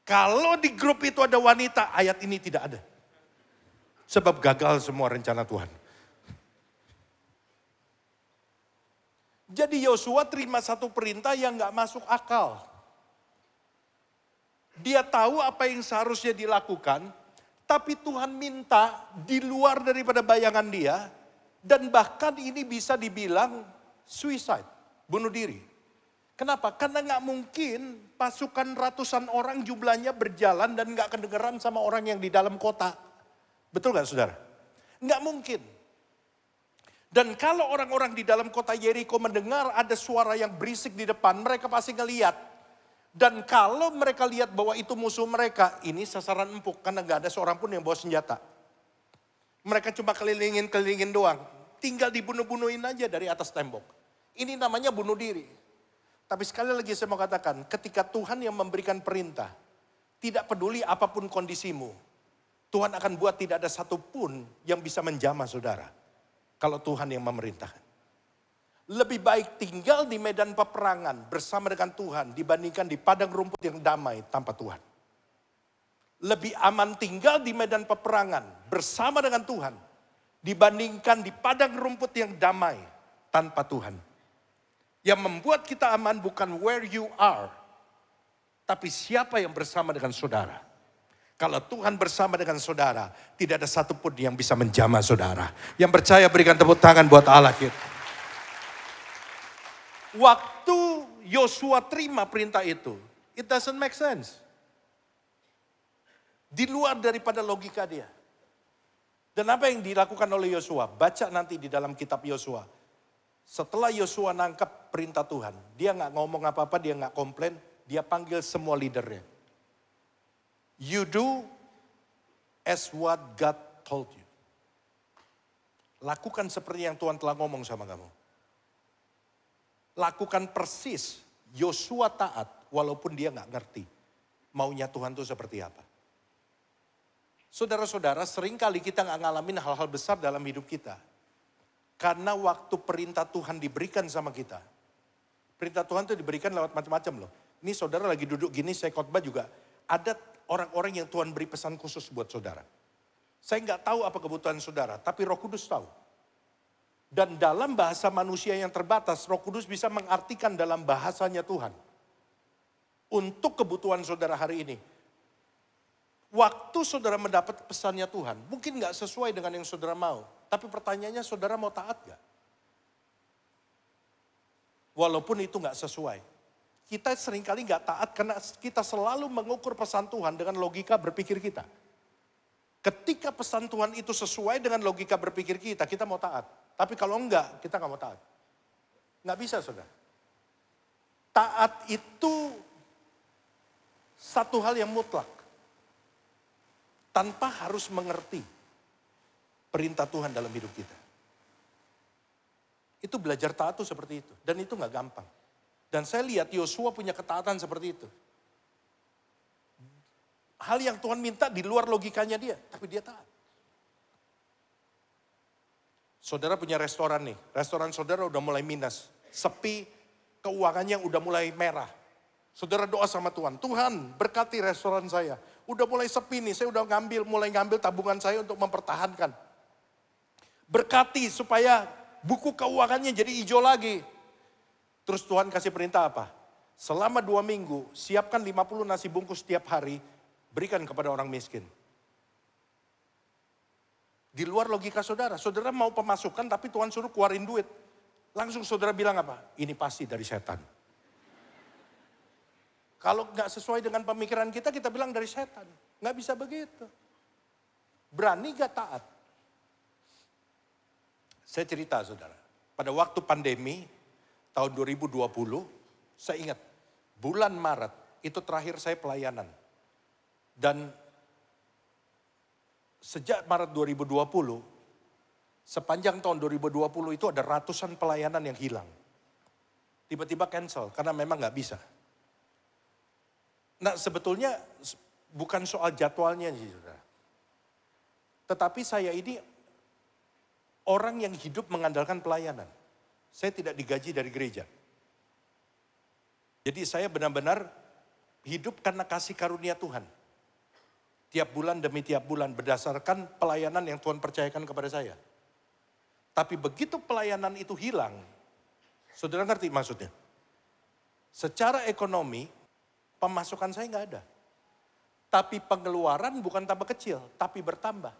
Kalau di grup itu ada wanita, ayat ini tidak ada. Sebab gagal semua rencana Tuhan. Jadi Yosua terima satu perintah yang gak masuk akal. Dia tahu apa yang seharusnya dilakukan, tapi Tuhan minta di luar daripada bayangan dia, dan bahkan ini bisa dibilang suicide, bunuh diri. Kenapa? Karena gak mungkin pasukan ratusan orang jumlahnya berjalan dan gak kedengeran sama orang yang di dalam kota. Betul gak saudara? Gak mungkin. Dan kalau orang-orang di dalam kota Yeriko mendengar ada suara yang berisik di depan, mereka pasti ngeliat. Dan kalau mereka lihat bahwa itu musuh mereka, ini sasaran empuk karena gak ada seorang pun yang bawa senjata. Mereka cuma kelilingin doang. Tinggal dibunuh-bunuhin aja dari atas tembok. Ini namanya bunuh diri. Tapi sekali lagi saya mau katakan, ketika Tuhan yang memberikan perintah, tidak peduli apapun kondisimu, Tuhan akan buat tidak ada satupun yang bisa menjamah saudara. Kalau Tuhan yang memerintahkan. Lebih baik tinggal di medan peperangan bersama dengan Tuhan dibandingkan di padang rumput yang damai tanpa Tuhan. Lebih aman tinggal di medan peperangan bersama dengan Tuhan dibandingkan di padang rumput yang damai tanpa Tuhan. Yang membuat kita aman bukan where you are, tapi siapa yang bersama dengan saudara. Kalau Tuhan bersama dengan saudara, tidak ada satupun yang bisa menjamah saudara. Yang percaya berikan tepuk tangan buat Allah kita. Waktu Yosua terima perintah itu, it doesn't make sense. Di luar daripada logika dia. Dan apa yang dilakukan oleh Yosua? Baca nanti di dalam kitab Yosua. Setelah Yosua nangkep perintah Tuhan, dia gak ngomong apa-apa, dia gak komplain, dia panggil semua leadernya. You do as what God told you. Lakukan seperti yang Tuhan telah ngomong sama kamu. Lakukan persis, Yosua taat walaupun dia gak ngerti maunya Tuhan itu seperti apa. Saudara-saudara, seringkali kita gak ngalamin hal-hal besar dalam hidup kita. Karena waktu perintah Tuhan diberikan sama kita. Perintah Tuhan itu diberikan lewat macam-macam loh. Ini saudara lagi duduk gini, saya khotbah juga. Ada orang-orang yang Tuhan beri pesan khusus buat saudara. Saya nggak tahu apa kebutuhan saudara, tapi Roh Kudus tahu. Dan dalam bahasa manusia yang terbatas, Roh Kudus bisa mengartikan dalam bahasanya Tuhan. Untuk kebutuhan saudara hari ini. Waktu saudara mendapat pesannya Tuhan, mungkin gak sesuai dengan yang saudara mau. Tapi pertanyaannya saudara mau taat gak? Walaupun itu gak sesuai. Kita seringkali gak taat karena kita selalu mengukur pesan Tuhan dengan logika berpikir kita. Ketika pesan Tuhan itu sesuai dengan logika berpikir kita, kita mau taat. Tapi kalau enggak, kita gak mau taat. Gak bisa saudara. Taat itu satu hal yang mutlak. Tanpa harus mengerti perintah Tuhan dalam hidup kita. Itu belajar taat itu seperti itu. Dan itu gak gampang. Dan saya lihat Yosua punya ketaatan seperti itu. Hal yang Tuhan minta di luar logikanya dia. Tapi dia taat. Saudara punya restoran nih. Restoran saudara udah mulai minus. Sepi, keuangannya udah mulai merah. Saudara doa sama Tuhan. Tuhan berkati restoran saya. Udah mulai sepi nih, saya udah mulai ngambil tabungan saya untuk mempertahankan. Berkati supaya buku keuangannya jadi hijau lagi. Terus Tuhan kasih perintah apa? Selama 2 minggu, siapkan 50 nasi bungkus setiap hari, berikan kepada orang miskin. Di luar logika saudara, saudara mau pemasukan tapi Tuhan suruh keluarin duit. Langsung saudara bilang apa? Ini pasti dari setan. Kalau nggak sesuai dengan pemikiran kita bilang dari setan. Nggak bisa begitu. Berani gak taat? Saya cerita saudara, pada waktu pandemi tahun 2020, saya ingat bulan Maret itu terakhir saya pelayanan. Dan sejak Maret 2020, sepanjang tahun 2020 itu ada ratusan pelayanan yang hilang. Tiba-tiba cancel karena memang nggak bisa. Nah sebetulnya bukan soal jadwalnya sih saudara. Tetapi saya ini orang yang hidup mengandalkan pelayanan. Saya tidak digaji dari gereja. Jadi saya benar-benar hidup karena kasih karunia Tuhan. Tiap bulan demi tiap bulan berdasarkan pelayanan yang Tuhan percayakan kepada saya. Tapi begitu pelayanan itu hilang, saudara ngerti maksudnya? Secara ekonomi, pemasukan saya nggak ada. Tapi pengeluaran bukan tambah kecil, tapi bertambah.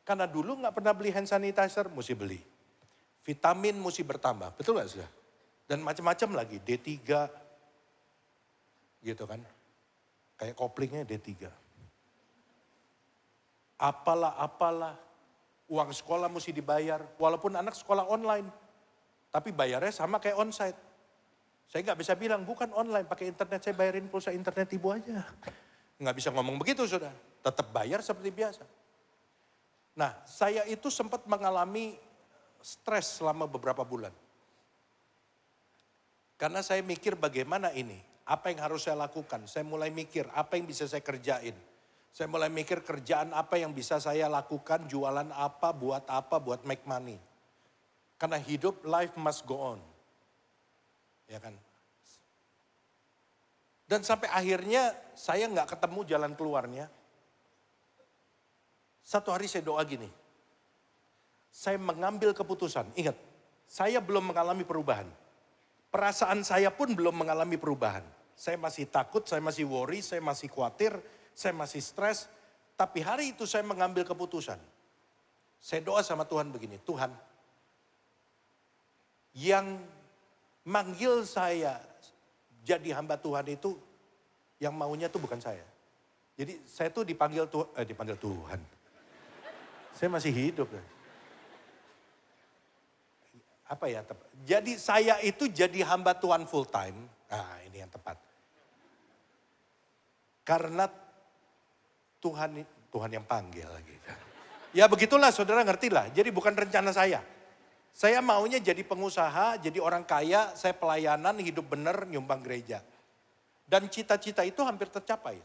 Karena dulu nggak pernah beli hand sanitizer, mesti beli. Vitamin mesti bertambah, betul nggak sudah? Dan macam-macam lagi, D3, gitu kan. Kayak koplingnya D3. Apalah, uang sekolah mesti dibayar, walaupun anak sekolah online. Tapi bayarnya sama kayak onsite. Saya nggak bisa bilang, bukan online, pakai internet, saya bayarin pulsa internet ibu aja. Nggak bisa ngomong begitu sudah, tetap bayar seperti biasa. Nah, saya itu sempat mengalami stres selama beberapa bulan. Karena saya mikir bagaimana ini, apa yang harus saya lakukan. Saya mulai mikir apa yang bisa saya kerjain. Saya mulai mikir kerjaan apa yang bisa saya lakukan, jualan apa, buat make money. Karena hidup, life must go on. Ya kan? Dan sampai akhirnya saya nggak ketemu jalan keluarnya. Satu hari saya doa gini, saya mengambil keputusan, ingat, saya belum mengalami perubahan. Perasaan saya pun belum mengalami perubahan. Saya masih takut, saya masih worry, saya masih khawatir, saya masih stres. Tapi hari itu saya mengambil keputusan. Saya doa sama Tuhan begini, Tuhan, yang manggil saya jadi hamba Tuhan itu, yang maunya itu bukan saya. Jadi saya tuh dipanggil Tuhan. Saya masih hidup. Apa ya? Jadi saya itu jadi hamba Tuhan full time. Nah ini yang tepat. Karena Tuhan yang panggil lagi. Ya begitulah saudara ngerti lah. Jadi bukan rencana saya. Saya maunya jadi pengusaha, jadi orang kaya, saya pelayanan, hidup benar, nyumbang gereja. Dan cita-cita itu hampir tercapai.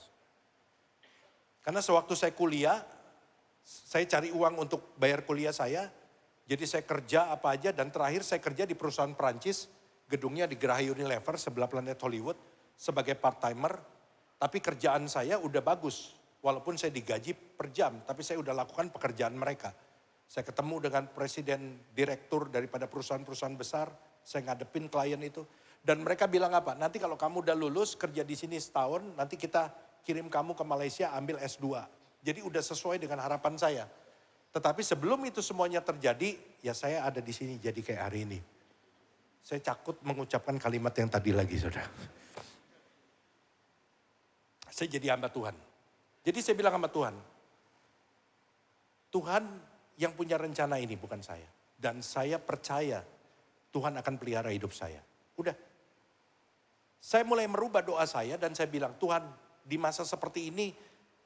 Karena sewaktu saya kuliah, saya cari uang untuk bayar kuliah saya. Jadi saya kerja apa aja dan terakhir saya kerja di perusahaan Perancis. Gedungnya di Geraha Unilever sebelah Planet Hollywood sebagai part-timer. Tapi kerjaan saya udah bagus. Walaupun saya digaji per jam, tapi saya udah lakukan pekerjaan mereka. Saya ketemu dengan presiden direktur daripada perusahaan-perusahaan besar. Saya ngadepin klien itu. Dan mereka bilang apa? Nanti kalau kamu udah lulus kerja di sini setahun, nanti kita kirim kamu ke Malaysia ambil S2. Jadi udah sesuai dengan harapan saya. Tetapi sebelum itu semuanya terjadi, ya saya ada di sini jadi kayak hari ini. Saya takut mengucapkan kalimat yang tadi lagi, saudara. Saya jadi hamba Tuhan. Jadi saya bilang sama Tuhan, Tuhan yang punya rencana ini bukan saya. Dan saya percaya Tuhan akan pelihara hidup saya. Udah. Saya mulai merubah doa saya dan saya bilang, Tuhan di masa seperti ini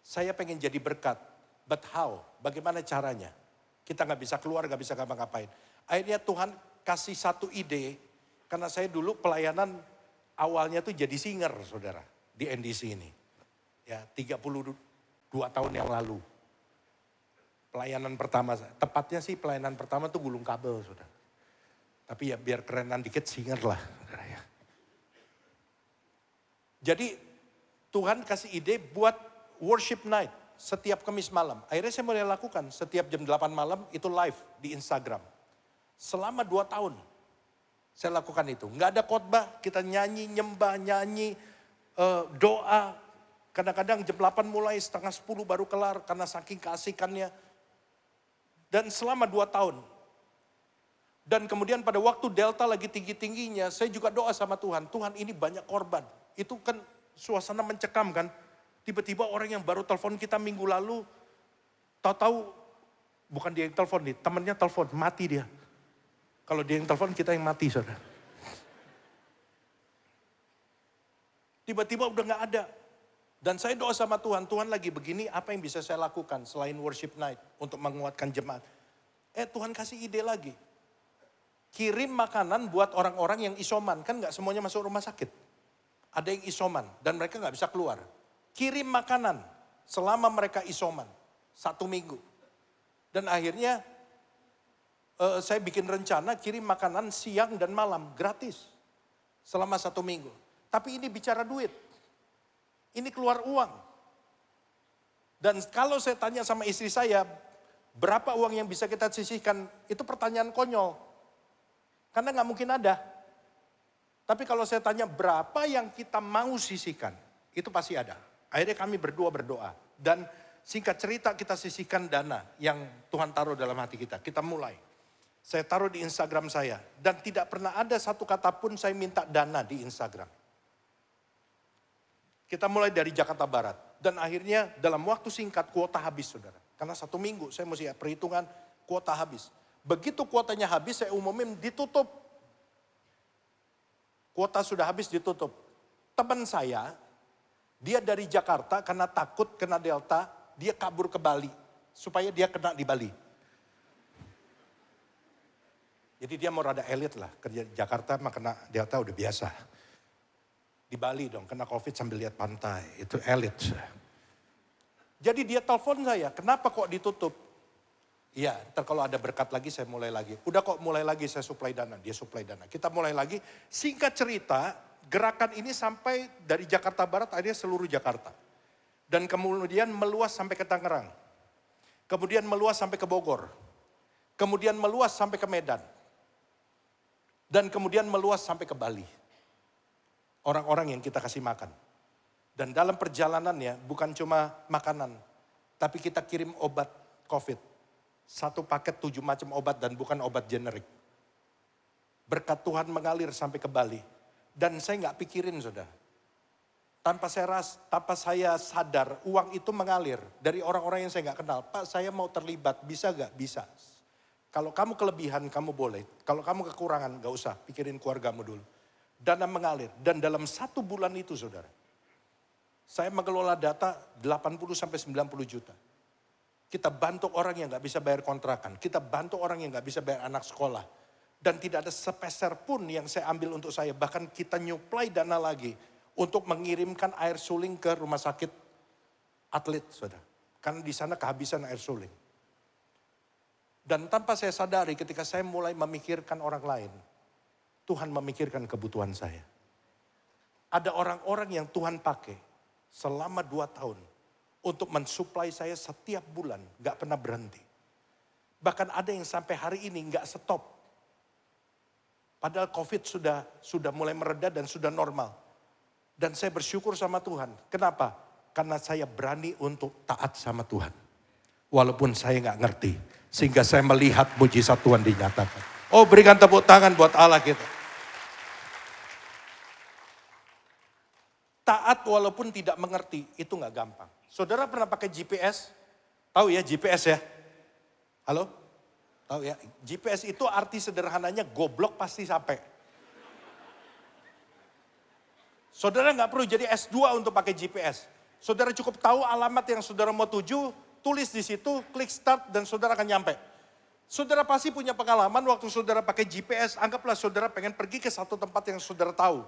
saya pengen jadi berkat. But how? Bagaimana caranya? Kita gak bisa keluar, gak bisa ngapa-ngapain. Akhirnya Tuhan kasih satu ide. Karena saya dulu pelayanan awalnya tuh jadi singer saudara. Di NDC ini. Ya 32 tahun yang lalu. Pelayanan pertama, tepatnya sih pelayanan pertama tuh gulung kabel saudara. Tapi ya biar kerenan dikit singer lah saudara ya. Jadi Tuhan kasih ide buat worship night setiap Kamis malam. Akhirnya saya mulai lakukan setiap jam 8 malam itu live di Instagram. Selama 2 tahun. Saya lakukan itu. Nggak ada khotbah, kita nyanyi, nyembah, nyanyi, doa. Kadang-kadang jam 8 mulai, setengah 10 baru kelar karena saking keasikannya. Dan selama 2 tahun. Dan kemudian pada waktu Delta lagi tinggi-tingginya, saya juga doa sama Tuhan. Tuhan, ini banyak korban. Itu kan suasana mencekam kan. Tiba-tiba orang yang baru telepon kita minggu lalu, tahu-tahu bukan dia yang telepon nih, temannya telepon, mati dia. Kalau dia yang telepon, kita yang mati, saudara. Tiba-tiba udah gak ada. Dan saya doa sama Tuhan, Tuhan lagi begini, apa yang bisa saya lakukan selain worship night untuk menguatkan jemaat. Tuhan kasih ide lagi. Kirim makanan buat orang-orang yang isoman. Kan gak semuanya masuk rumah sakit. Ada yang isoman dan mereka gak bisa keluar. Kirim makanan selama mereka isoman. 1 minggu. Dan akhirnya saya bikin rencana kirim makanan siang dan malam gratis. Selama 1 minggu. Tapi ini bicara duit. Ini keluar uang. Dan kalau saya tanya sama istri saya, berapa uang yang bisa kita sisihkan? Itu pertanyaan konyol. Karena gak mungkin ada. Tapi kalau saya tanya berapa yang kita mau sisihkan, itu pasti ada. Akhirnya kami berdua berdoa. Dan singkat cerita kita sisihkan dana yang Tuhan taruh dalam hati kita. Kita mulai. Saya taruh di Instagram saya. Dan tidak pernah ada satu kata pun saya minta dana di Instagram. Kita mulai dari Jakarta Barat. Dan akhirnya dalam waktu singkat kuota habis, saudara. Karena 1 minggu saya mesti perhitungan kuota habis. Begitu kuotanya habis, saya umumin ditutup. Kuota sudah habis ditutup. Teman saya, dia dari Jakarta karena takut kena Delta, dia kabur ke Bali. Supaya dia kena di Bali. Jadi dia mau rada elit lah, kerja di Jakarta mah kena Delta udah biasa. Di Bali dong, kena COVID sambil lihat pantai, itu elit. Jadi dia telepon saya, kenapa kok ditutup? Iya, ntar kalau ada berkat lagi saya mulai lagi. Udah kok mulai lagi saya suplai dana, dia suplai dana. Kita mulai lagi, singkat cerita gerakan ini sampai dari Jakarta Barat akhirnya seluruh Jakarta. Dan kemudian meluas sampai ke Tangerang. Kemudian meluas sampai ke Bogor. Kemudian meluas sampai ke Medan. Dan kemudian meluas sampai ke Bali. Orang-orang yang kita kasih makan. Dan dalam perjalanannya bukan cuma makanan. Tapi kita kirim obat COVID. 1 paket 7 macam obat dan bukan obat generik. Berkat Tuhan mengalir sampai ke Bali. Dan saya nggak pikirin, saudara. Tanpa saya sadar, uang itu mengalir dari orang-orang yang saya nggak kenal. Pak, saya mau terlibat, bisa nggak? Bisa. Kalau kamu kelebihan, kamu boleh. Kalau kamu kekurangan, nggak usah. Pikirin keluargamu dulu. Dana mengalir. Dan dalam 1 bulan itu, saudara. Saya mengelola data 80-90 juta. Kita bantu orang yang gak bisa bayar kontrakan. Kita bantu orang yang gak bisa bayar anak sekolah. Dan tidak ada sepeser pun yang saya ambil untuk saya. Bahkan kita nyuplai dana lagi untuk mengirimkan air suling ke rumah sakit atlet, saudara. Karena di sana kehabisan air suling. Dan tanpa saya sadari ketika saya mulai memikirkan orang lain, Tuhan memikirkan kebutuhan saya. Ada orang-orang yang Tuhan pakai selama 2 tahun. Untuk mensuplai saya setiap bulan, gak pernah berhenti. Bahkan ada yang sampai hari ini gak stop. Padahal COVID sudah mulai mereda dan sudah normal. Dan saya bersyukur sama Tuhan. Kenapa? Karena saya berani untuk taat sama Tuhan. Walaupun saya gak ngerti. Sehingga saya melihat mujizat Tuhan dinyatakan. Oh, berikan tepuk tangan buat Allah kita. Taat walaupun tidak mengerti, itu gak gampang. Saudara pernah pakai GPS? Tahu ya GPS ya? Halo? Tahu ya? GPS itu arti sederhananya goblok pasti sampai. Saudara gak perlu jadi S2 untuk pakai GPS. Saudara cukup tahu alamat yang saudara mau tuju, tulis di situ, klik start dan saudara akan nyampe. Saudara pasti punya pengalaman waktu saudara pakai GPS, anggaplah saudara pengen pergi ke satu tempat yang saudara tahu.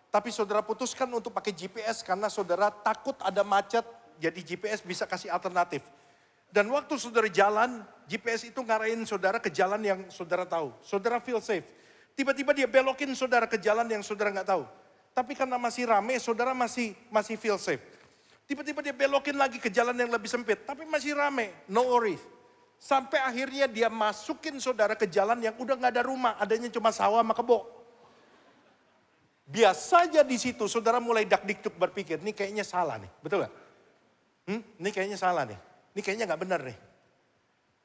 Tapi saudara putuskan untuk pakai GPS karena saudara takut ada macet, jadi GPS bisa kasih alternatif. Dan waktu saudara jalan, GPS itu ngarahin saudara ke jalan yang saudara tahu. Saudara feel safe. Tiba-tiba dia belokin saudara ke jalan yang saudara nggak tahu. Tapi karena masih rame, saudara masih feel safe. Tiba-tiba dia belokin lagi ke jalan yang lebih sempit, tapi masih rame, no worries. Sampai akhirnya dia masukin saudara ke jalan yang udah nggak ada rumah, adanya cuma sawah sama kebo. Biasanya di situ saudara mulai dak-dikduk berpikir, ini kayaknya salah nih, betul gak? Ini kayaknya salah nih, ini kayaknya gak benar nih.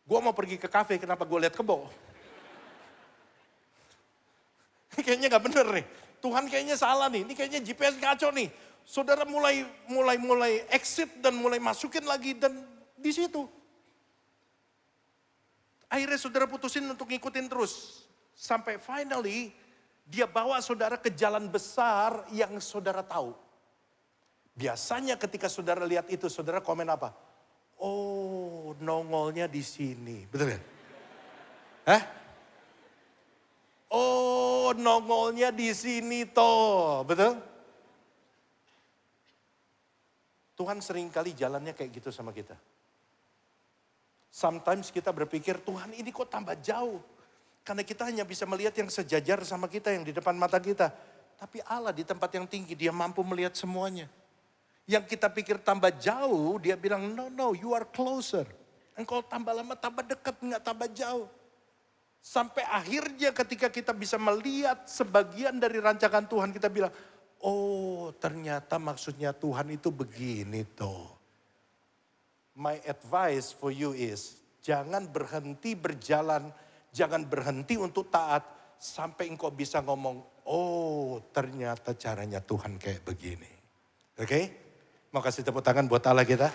Gue mau pergi ke kafe, kenapa gue lihat kebo? Ini kayaknya gak benar nih, Tuhan kayaknya salah nih, ini kayaknya GPS ngaco nih. Saudara mulai exit dan mulai masukin lagi dan di situ. Akhirnya saudara putusin untuk ngikutin terus. Sampai finally dia bawa saudara ke jalan besar yang saudara tahu. Biasanya ketika saudara lihat itu, saudara komen apa? Oh, nongolnya di sini. Betul kan? Hah? Oh, nongolnya di sini toh. Betul? Tuhan seringkali jalannya kayak gitu sama kita. Sometimes kita berpikir, Tuhan ini kok tambah jauh. Karena kita hanya bisa melihat yang sejajar sama kita, yang di depan mata kita. Tapi Allah di tempat yang tinggi, dia mampu melihat semuanya. Yang kita pikir tambah jauh, dia bilang, no, you are closer. Engkau tambah lama, tambah dekat, enggak tambah jauh. Sampai akhirnya ketika kita bisa melihat sebagian dari rancangan Tuhan, kita bilang, oh ternyata maksudnya Tuhan itu begini toh. My advice for you is, jangan berhenti berjalan, jangan berhenti untuk taat, sampai engkau bisa ngomong, oh ternyata caranya Tuhan kayak begini. Oke? Mau kasih tepuk tangan buat Allah kita.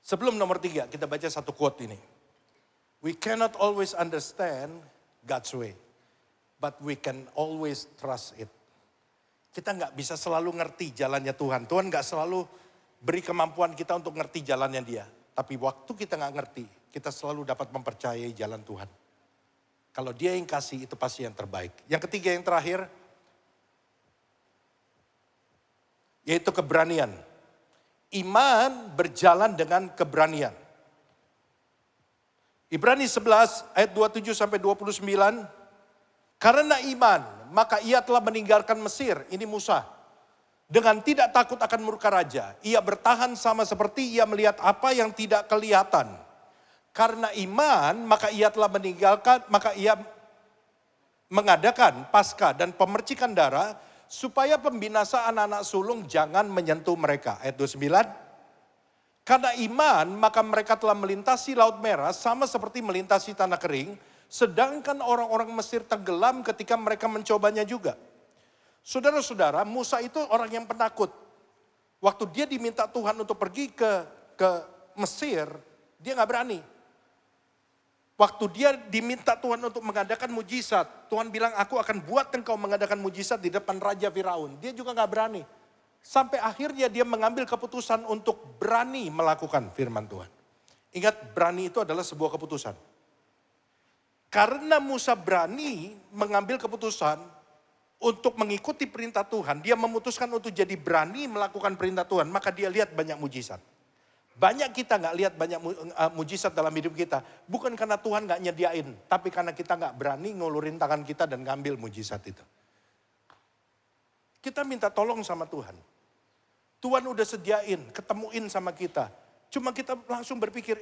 Sebelum nomor 3, kita baca satu quote ini. We cannot always understand God's way, but we can always trust it. Kita nggak bisa selalu ngerti jalannya Tuhan. Tuhan nggak selalu beri kemampuan kita untuk ngerti jalannya dia. Tapi waktu kita nggak ngerti, kita selalu dapat mempercayai jalan Tuhan. Kalau dia yang kasih, itu pasti yang terbaik. Yang ketiga, yang terakhir, yaitu keberanian. Iman berjalan dengan keberanian. Ibrani 11 ayat 27 sampai 29. Karena iman, maka ia telah meninggalkan Mesir, ini Musa. Dengan tidak takut akan murka raja. Ia bertahan sama seperti ia melihat apa yang tidak kelihatan. Karena iman, maka ia telah meninggalkan, maka ia mengadakan Paskah dan pemercikan darah, supaya pembinasaan anak sulung jangan menyentuh mereka. Ayat 29. Karena iman, maka mereka telah melintasi Laut Merah sama seperti melintasi tanah kering. Sedangkan orang-orang Mesir tenggelam ketika mereka mencobanya juga. Saudara-saudara, Musa itu orang yang penakut. Waktu dia diminta Tuhan untuk pergi ke Mesir, dia gak berani. Waktu dia diminta Tuhan untuk mengadakan mujizat, Tuhan bilang, aku akan buat engkau mengadakan mujizat di depan Raja Firaun. Dia juga gak berani. Sampai akhirnya dia mengambil keputusan untuk berani melakukan firman Tuhan. Ingat, berani itu adalah sebuah keputusan. Karena Musa berani mengambil keputusan untuk mengikuti perintah Tuhan, dia memutuskan untuk jadi berani melakukan perintah Tuhan, maka dia lihat banyak mujizat. Banyak kita gak lihat banyak mujizat dalam hidup kita, bukan karena Tuhan gak nyediain, tapi karena kita gak berani ngulurin tangan kita dan ngambil mujizat itu. Kita minta tolong sama Tuhan. Tuhan udah sediain, ketemuin sama kita. Cuma kita langsung berpikir,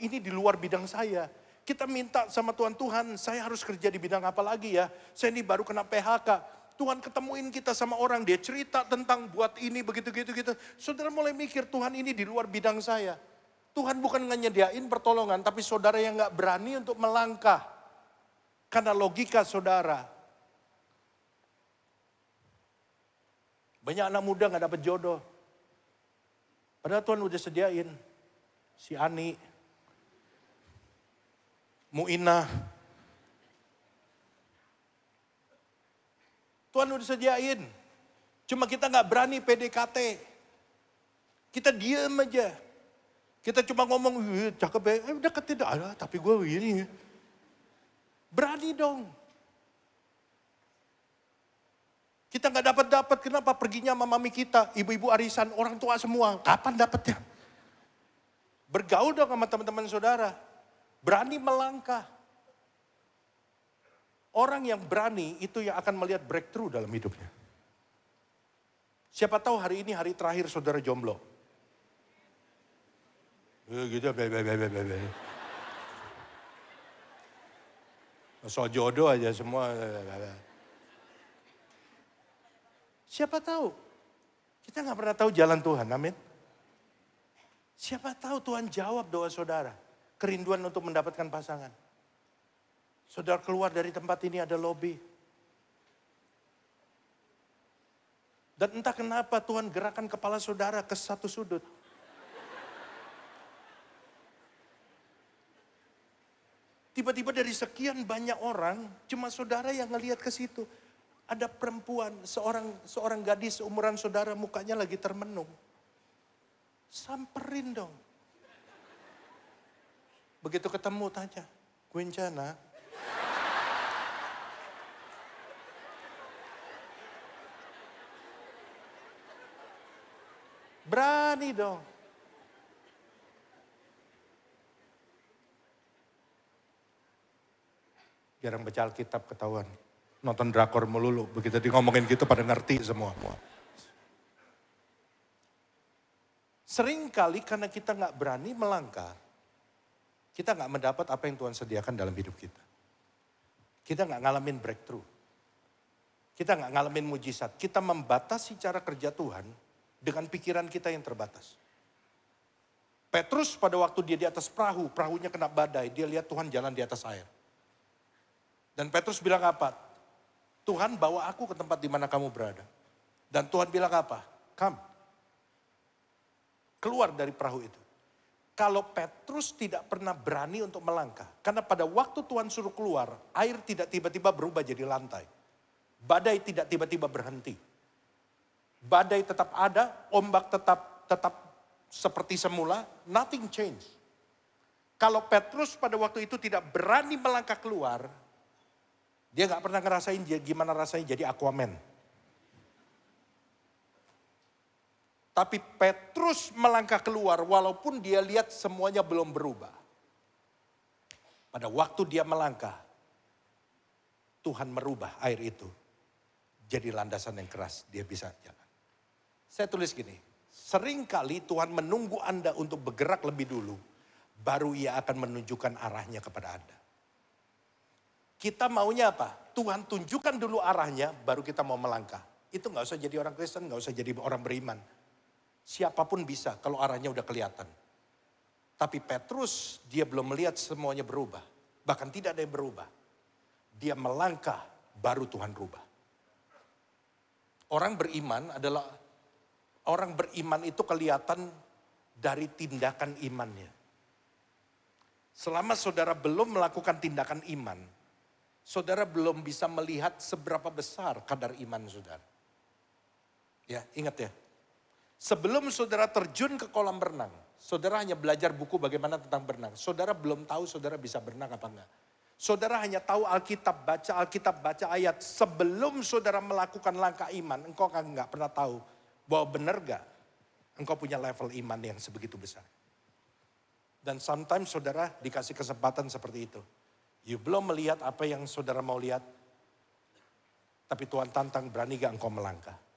ini di luar bidang saya. Kita minta sama Tuhan, Tuhan saya harus kerja di bidang apa lagi ya? Saya ini baru kena PHK. Tuhan ketemuin kita sama orang, dia cerita tentang buat ini begitu-gitu. Saudara mulai mikir, Tuhan ini di luar bidang saya. Tuhan bukan nyediain pertolongan, tapi saudara yang gak berani untuk melangkah. Karena logika saudara. Banyak anak muda gak dapat jodoh. Padahal Tuhan udah sediain. Si Ani, Muina. Tuhan udah sediain. Cuma kita gak berani PDKT. Kita diem aja. Kita cuma ngomong, cakep ya, deketin ada, tapi gue begini. Berani dong. Kita gak dapat, kenapa? Perginya sama mami kita, ibu-ibu arisan, orang tua semua. Kapan dapatnya? Bergaul dong sama teman-teman saudara. Berani melangkah. Orang yang berani itu yang akan melihat breakthrough dalam hidupnya. Siapa tahu hari ini hari terakhir saudara jomblo. Gitu, Soal jodoh aja semua. Siapa tahu? Kita nggak pernah tahu jalan Tuhan, amin. Siapa tahu Tuhan jawab doa saudara. Kerinduan untuk mendapatkan pasangan. Saudara keluar dari tempat ini ada lobby. Dan entah kenapa Tuhan gerakan kepala saudara ke satu sudut. Tiba-tiba dari sekian banyak orang, cuma saudara yang ngelihat ke situ. Ada perempuan, seorang gadis umuran saudara, mukanya lagi termenung. Samperin dong. Begitu ketemu tanya, Gwencana. Berani dong. Jarang baca Alkitab ketahuan. Nonton drakor melulu. Begitu di ngomongin gitu pada ngerti semua. Sering kali karena kita gak berani melangkah. Kita gak mendapat apa yang Tuhan sediakan dalam hidup kita. Kita gak ngalamin breakthrough. Kita gak ngalamin mujizat. Kita membatasi cara kerja Tuhan dengan pikiran kita yang terbatas. Petrus pada waktu dia di atas perahu, perahunya kena badai. Dia lihat Tuhan jalan di atas air. Dan Petrus bilang apa? Tuhan bawa aku ke tempat di mana kamu berada. Dan Tuhan bilang apa? Come. Keluar dari perahu itu. Kalau Petrus tidak pernah berani untuk melangkah. Karena pada waktu Tuhan suruh keluar, air tidak tiba-tiba berubah jadi lantai. Badai tidak tiba-tiba berhenti. Badai tetap ada, ombak tetap seperti semula, nothing change. Kalau Petrus pada waktu itu tidak berani melangkah keluar, dia gak pernah ngerasain gimana rasanya jadi Aquaman. Tapi Petrus melangkah keluar walaupun dia lihat semuanya belum berubah. Pada waktu dia melangkah, Tuhan merubah air itu jadi landasan yang keras, dia bisa jalan. Saya tulis gini, seringkali Tuhan menunggu Anda untuk bergerak lebih dulu, baru Ia akan menunjukkan arahnya kepada Anda. Kita maunya apa? Tuhan tunjukkan dulu arahnya, baru kita mau melangkah. Itu gak usah jadi orang Kristen, gak usah jadi orang beriman. Siapapun bisa kalau arahnya udah kelihatan. Tapi Petrus, dia belum melihat semuanya berubah. Bahkan tidak ada yang berubah. Dia melangkah, baru Tuhan rubah. Orang beriman adalah, orang beriman itu kelihatan dari tindakan imannya. Selama saudara belum melakukan tindakan iman, saudara belum bisa melihat seberapa besar kadar iman saudara. Ya, ingat ya. Sebelum saudara terjun ke kolam berenang, saudara hanya belajar buku bagaimana tentang berenang. Saudara belum tahu saudara bisa berenang apa enggak. Saudara hanya tahu Alkitab, baca ayat. Sebelum saudara melakukan langkah iman, engkau kan enggak pernah tahu bahwa benar enggak engkau punya level iman yang sebegitu besar. Dan sometimes saudara dikasih kesempatan seperti itu. You belum melihat apa yang saudara mau lihat, tapi Tuhan tantang, berani gak engkau melangkah.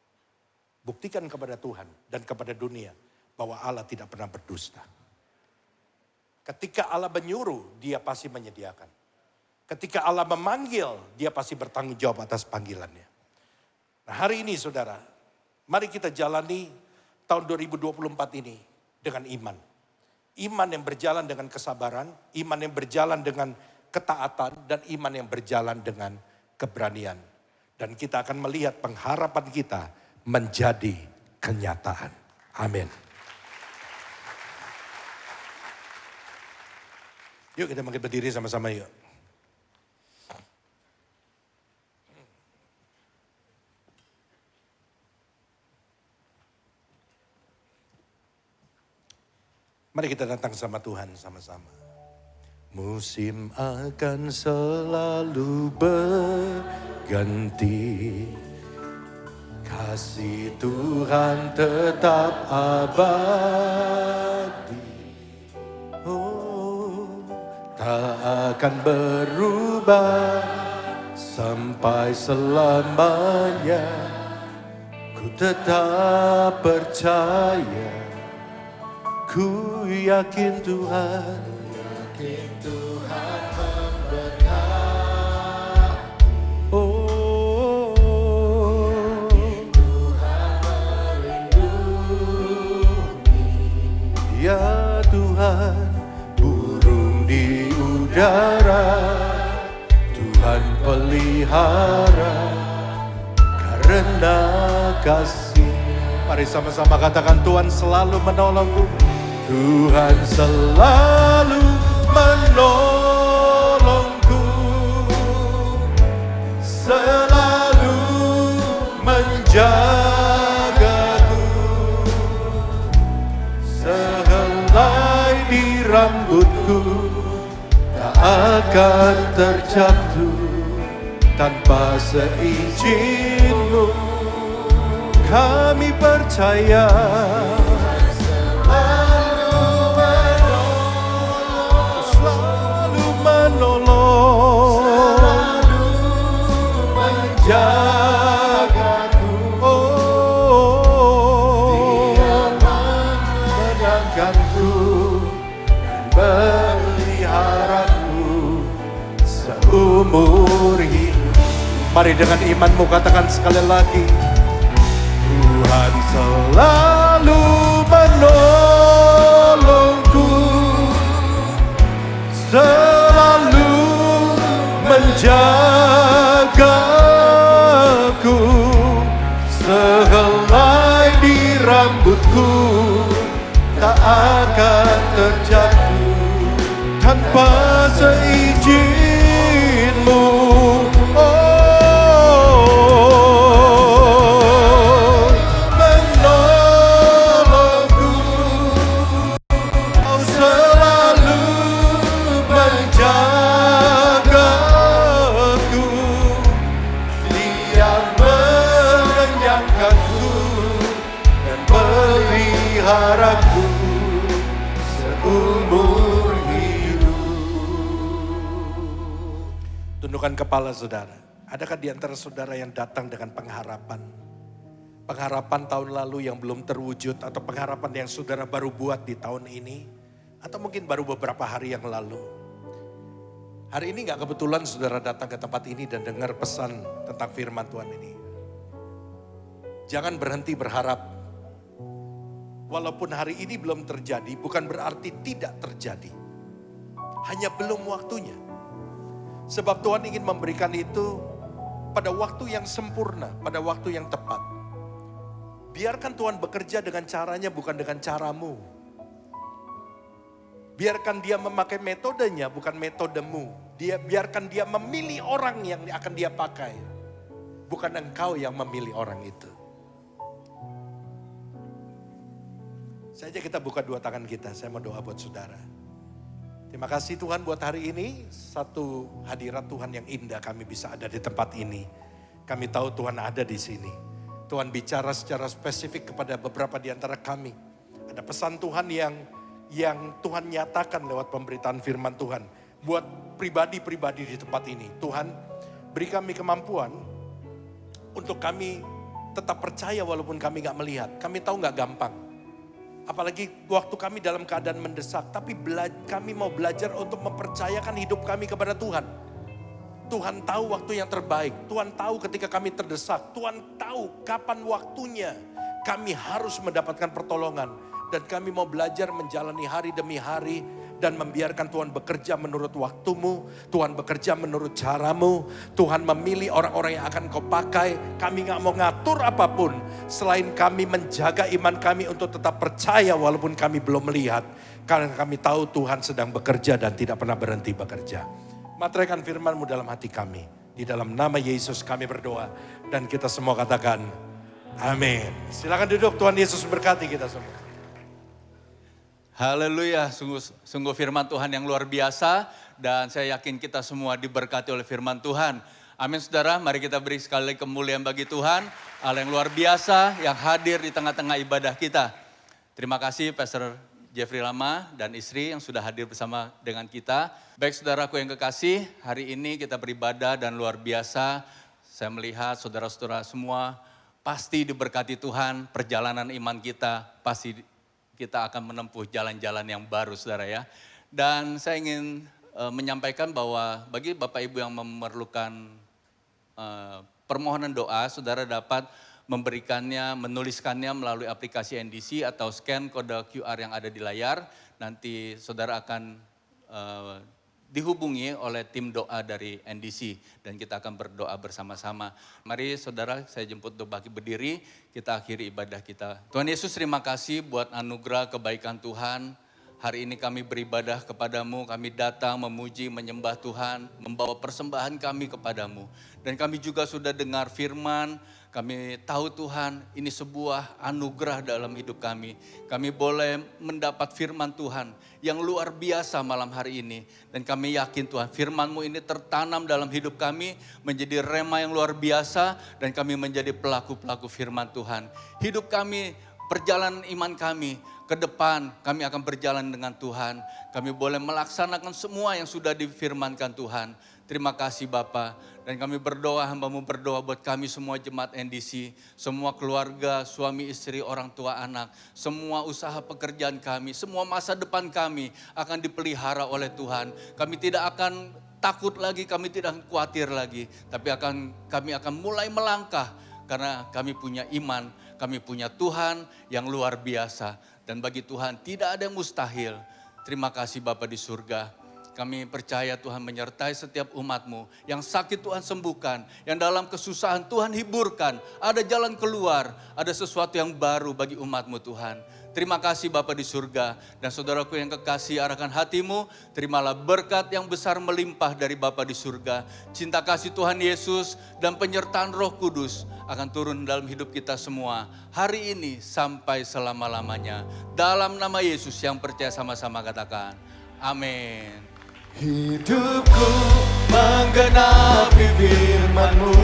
Buktikan kepada Tuhan dan kepada dunia bahwa Allah tidak pernah berdusta. Ketika Allah menyuruh, dia pasti menyediakan. Ketika Allah memanggil, dia pasti bertanggung jawab atas panggilannya. Nah, hari ini saudara, mari kita jalani tahun 2024 ini dengan iman. Iman yang berjalan dengan kesabaran, iman yang berjalan dengan ketaatan, dan iman yang berjalan dengan keberanian. Dan kita akan melihat pengharapan kita menjadi kenyataan. Amin. Yuk kita makin berdiri sama-sama yuk. Mari kita datang sama Tuhan sama-sama. Musim akan selalu berganti. Kasih Tuhan tetap abadi. Oh, tak akan berubah sampai selamanya. Ku tetap percaya, ku yakin Tuhan memberkati. Ya Tuhan, burung di udara, Tuhan pelihara karena kasih. Mari sama-sama katakan, Tuhan selalu menolongku. Tuhan selalu menolongku, selalu menjagaku. Sehelai di rambutku tak akan terjatuh tanpa seizin-Mu. Kami percaya selalu menolong, menjagaku. Dia menangkanku dan peliharaku seumur hidup. Mari dengan imanmu katakan sekali lagi, Tuhan selalu menolongku, selalu menjagaku. Sehelai di rambutku tak akan terjatuh tanpa seizin-Mu. Peliharaku seumur hidup. Tundukkan kepala saudara. Adakah di antara saudara yang datang dengan pengharapan? Pengharapan tahun lalu yang belum terwujud, atau pengharapan yang saudara baru buat di tahun ini, atau mungkin baru beberapa hari yang lalu. Hari ini gak kebetulan saudara datang ke tempat ini dan dengar pesan tentang firman Tuhan ini. Jangan berhenti berharap. Walaupun hari ini belum terjadi, bukan berarti tidak terjadi. Hanya belum waktunya. Sebab Tuhan ingin memberikan itu pada waktu yang sempurna, pada waktu yang tepat. Biarkan Tuhan bekerja dengan caranya, bukan dengan caramu. Biarkan dia memakai metodenya, bukan metodemu. Biarkan dia memilih orang yang akan dia pakai. Bukan engkau yang memilih orang itu. Saja kita buka dua tangan kita, saya mau doa buat saudara. Terima kasih Tuhan buat hari ini, satu hadirat Tuhan yang indah kami bisa ada di tempat ini. Kami tahu Tuhan ada di sini. Tuhan bicara secara spesifik kepada beberapa di antara kami. Ada pesan Tuhan yang Tuhan nyatakan lewat pemberitaan firman Tuhan. Buat pribadi-pribadi di tempat ini. Tuhan beri kami kemampuan untuk kami tetap percaya walaupun kami gak melihat. Kami tahu gak gampang. Apalagi waktu kami dalam keadaan mendesak, tapi kami mau belajar untuk mempercayakan hidup kami kepada Tuhan. Tuhan tahu waktu yang terbaik, Tuhan tahu ketika kami terdesak, Tuhan tahu kapan waktunya kami harus mendapatkan pertolongan. Dan kami mau belajar menjalani hari demi hari dan membiarkan Tuhan bekerja menurut waktumu, Tuhan bekerja menurut caramu, Tuhan memilih orang-orang yang akan kau pakai. Kami gak mau ngatur apapun selain kami menjaga iman kami untuk tetap percaya walaupun kami belum melihat. Karena kami tahu Tuhan sedang bekerja dan tidak pernah berhenti bekerja. Materaikan firman-Mu dalam hati kami. Di dalam nama Yesus kami berdoa dan kita semua katakan amin. Silakan duduk, Tuhan Yesus berkati kita semua. Haleluya, sungguh firman Tuhan yang luar biasa dan saya yakin kita semua diberkati oleh firman Tuhan. Amin saudara, mari kita beri sekali lagi kemuliaan bagi Tuhan, Allah yang luar biasa yang hadir di tengah-tengah ibadah kita. Terima kasih Pastor Jeffrey Lama dan istri yang sudah hadir bersama dengan kita. Baik saudaraku yang kekasih, hari ini kita beribadah dan luar biasa. Saya melihat saudara-saudara semua pasti diberkati Tuhan, perjalanan iman kita pasti kita akan menempuh jalan-jalan yang baru saudara ya. Dan saya ingin menyampaikan bahwa bagi Bapak Ibu yang memerlukan permohonan doa, saudara dapat memberikannya, menuliskannya melalui aplikasi NDC atau scan kode QR yang ada di layar. Nanti saudara akan dihubungi oleh tim doa dari NDC dan kita akan berdoa bersama-sama. Mari saudara, saya jemput untuk bagi berdiri, kita akhiri ibadah kita. Tuhan Yesus, terima kasih buat anugerah kebaikan Tuhan. Hari ini kami beribadah kepadamu, kami datang memuji, menyembah Tuhan, membawa persembahan kami kepadamu. Dan kami juga sudah dengar firman, kami tahu Tuhan ini sebuah anugerah dalam hidup kami. Kami boleh mendapat firman Tuhan yang luar biasa malam hari ini. Dan kami yakin Tuhan firman-Mu ini tertanam dalam hidup kami, menjadi rema yang luar biasa dan kami menjadi pelaku-pelaku firman Tuhan. Hidup kami, perjalanan iman kami, ke depan kami akan berjalan dengan Tuhan. Kami boleh melaksanakan semua yang sudah difirmankan Tuhan. Terima kasih Bapa. Dan kami berdoa, hamba-Mu berdoa buat kami semua jemaat NDC. Semua keluarga, suami istri, orang tua anak. Semua usaha pekerjaan kami, semua masa depan kami akan dipelihara oleh Tuhan. Kami tidak akan takut lagi, kami tidak akan khawatir lagi. Tapi kami akan mulai melangkah karena kami punya iman, kami punya Tuhan yang luar biasa. Dan bagi Tuhan tidak ada yang mustahil. Terima kasih Bapa di surga. Kami percaya Tuhan menyertai setiap umat-Mu. Yang sakit Tuhan sembuhkan. Yang dalam kesusahan Tuhan hiburkan. Ada jalan keluar. Ada sesuatu yang baru bagi umat-Mu Tuhan. Terima kasih Bapa di surga. Dan saudaraku yang kekasih, arahkan hatimu. Terimalah berkat yang besar melimpah dari Bapa di surga. Cinta kasih Tuhan Yesus dan penyertaan Roh Kudus akan turun dalam hidup kita semua. Hari ini sampai selama-lamanya. Dalam nama Yesus yang percaya sama-sama katakan. Amin. Hidupku menggenapi firman-Mu,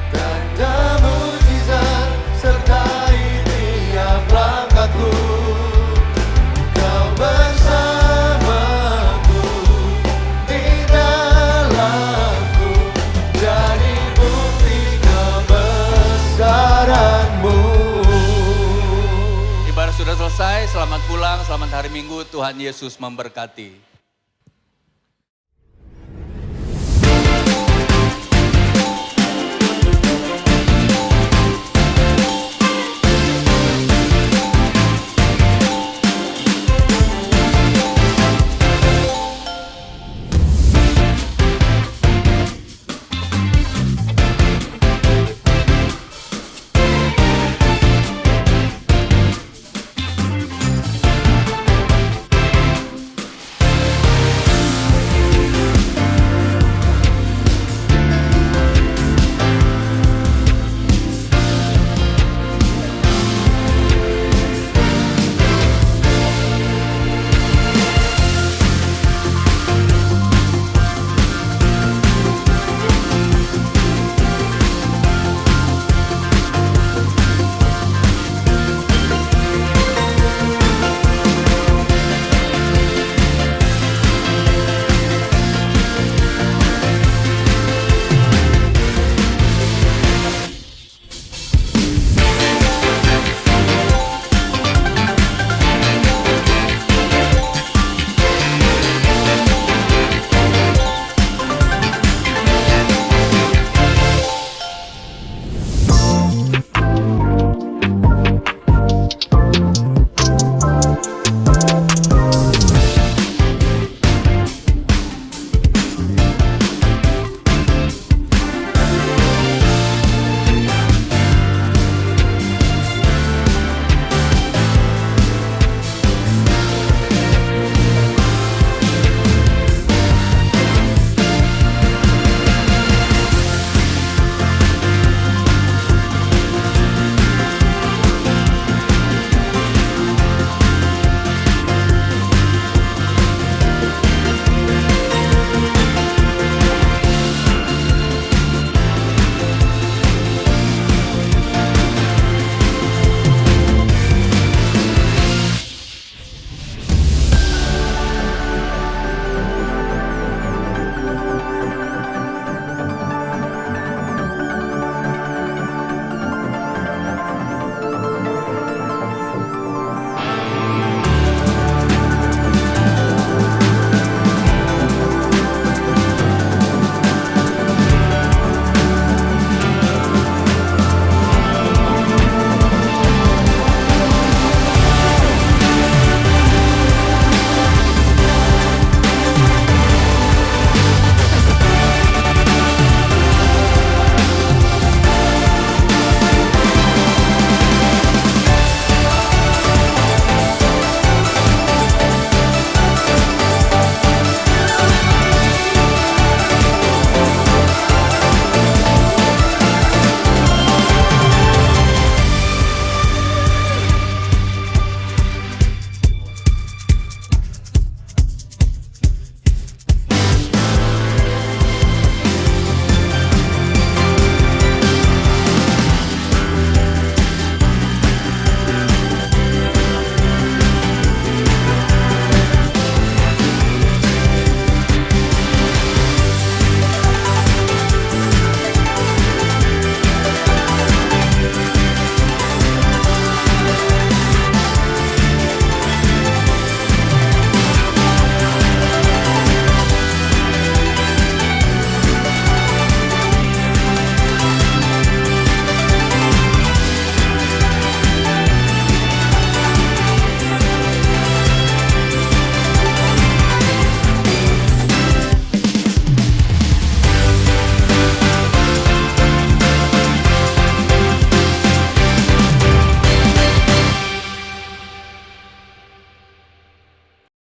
tanda mujizat sertai tiap langkahku. Kau bersamaku di dalamku, jadi bukti kebesaran-Mu. Ibadah sudah selesai, selamat pulang, selamat hari Minggu, Tuhan Yesus memberkati.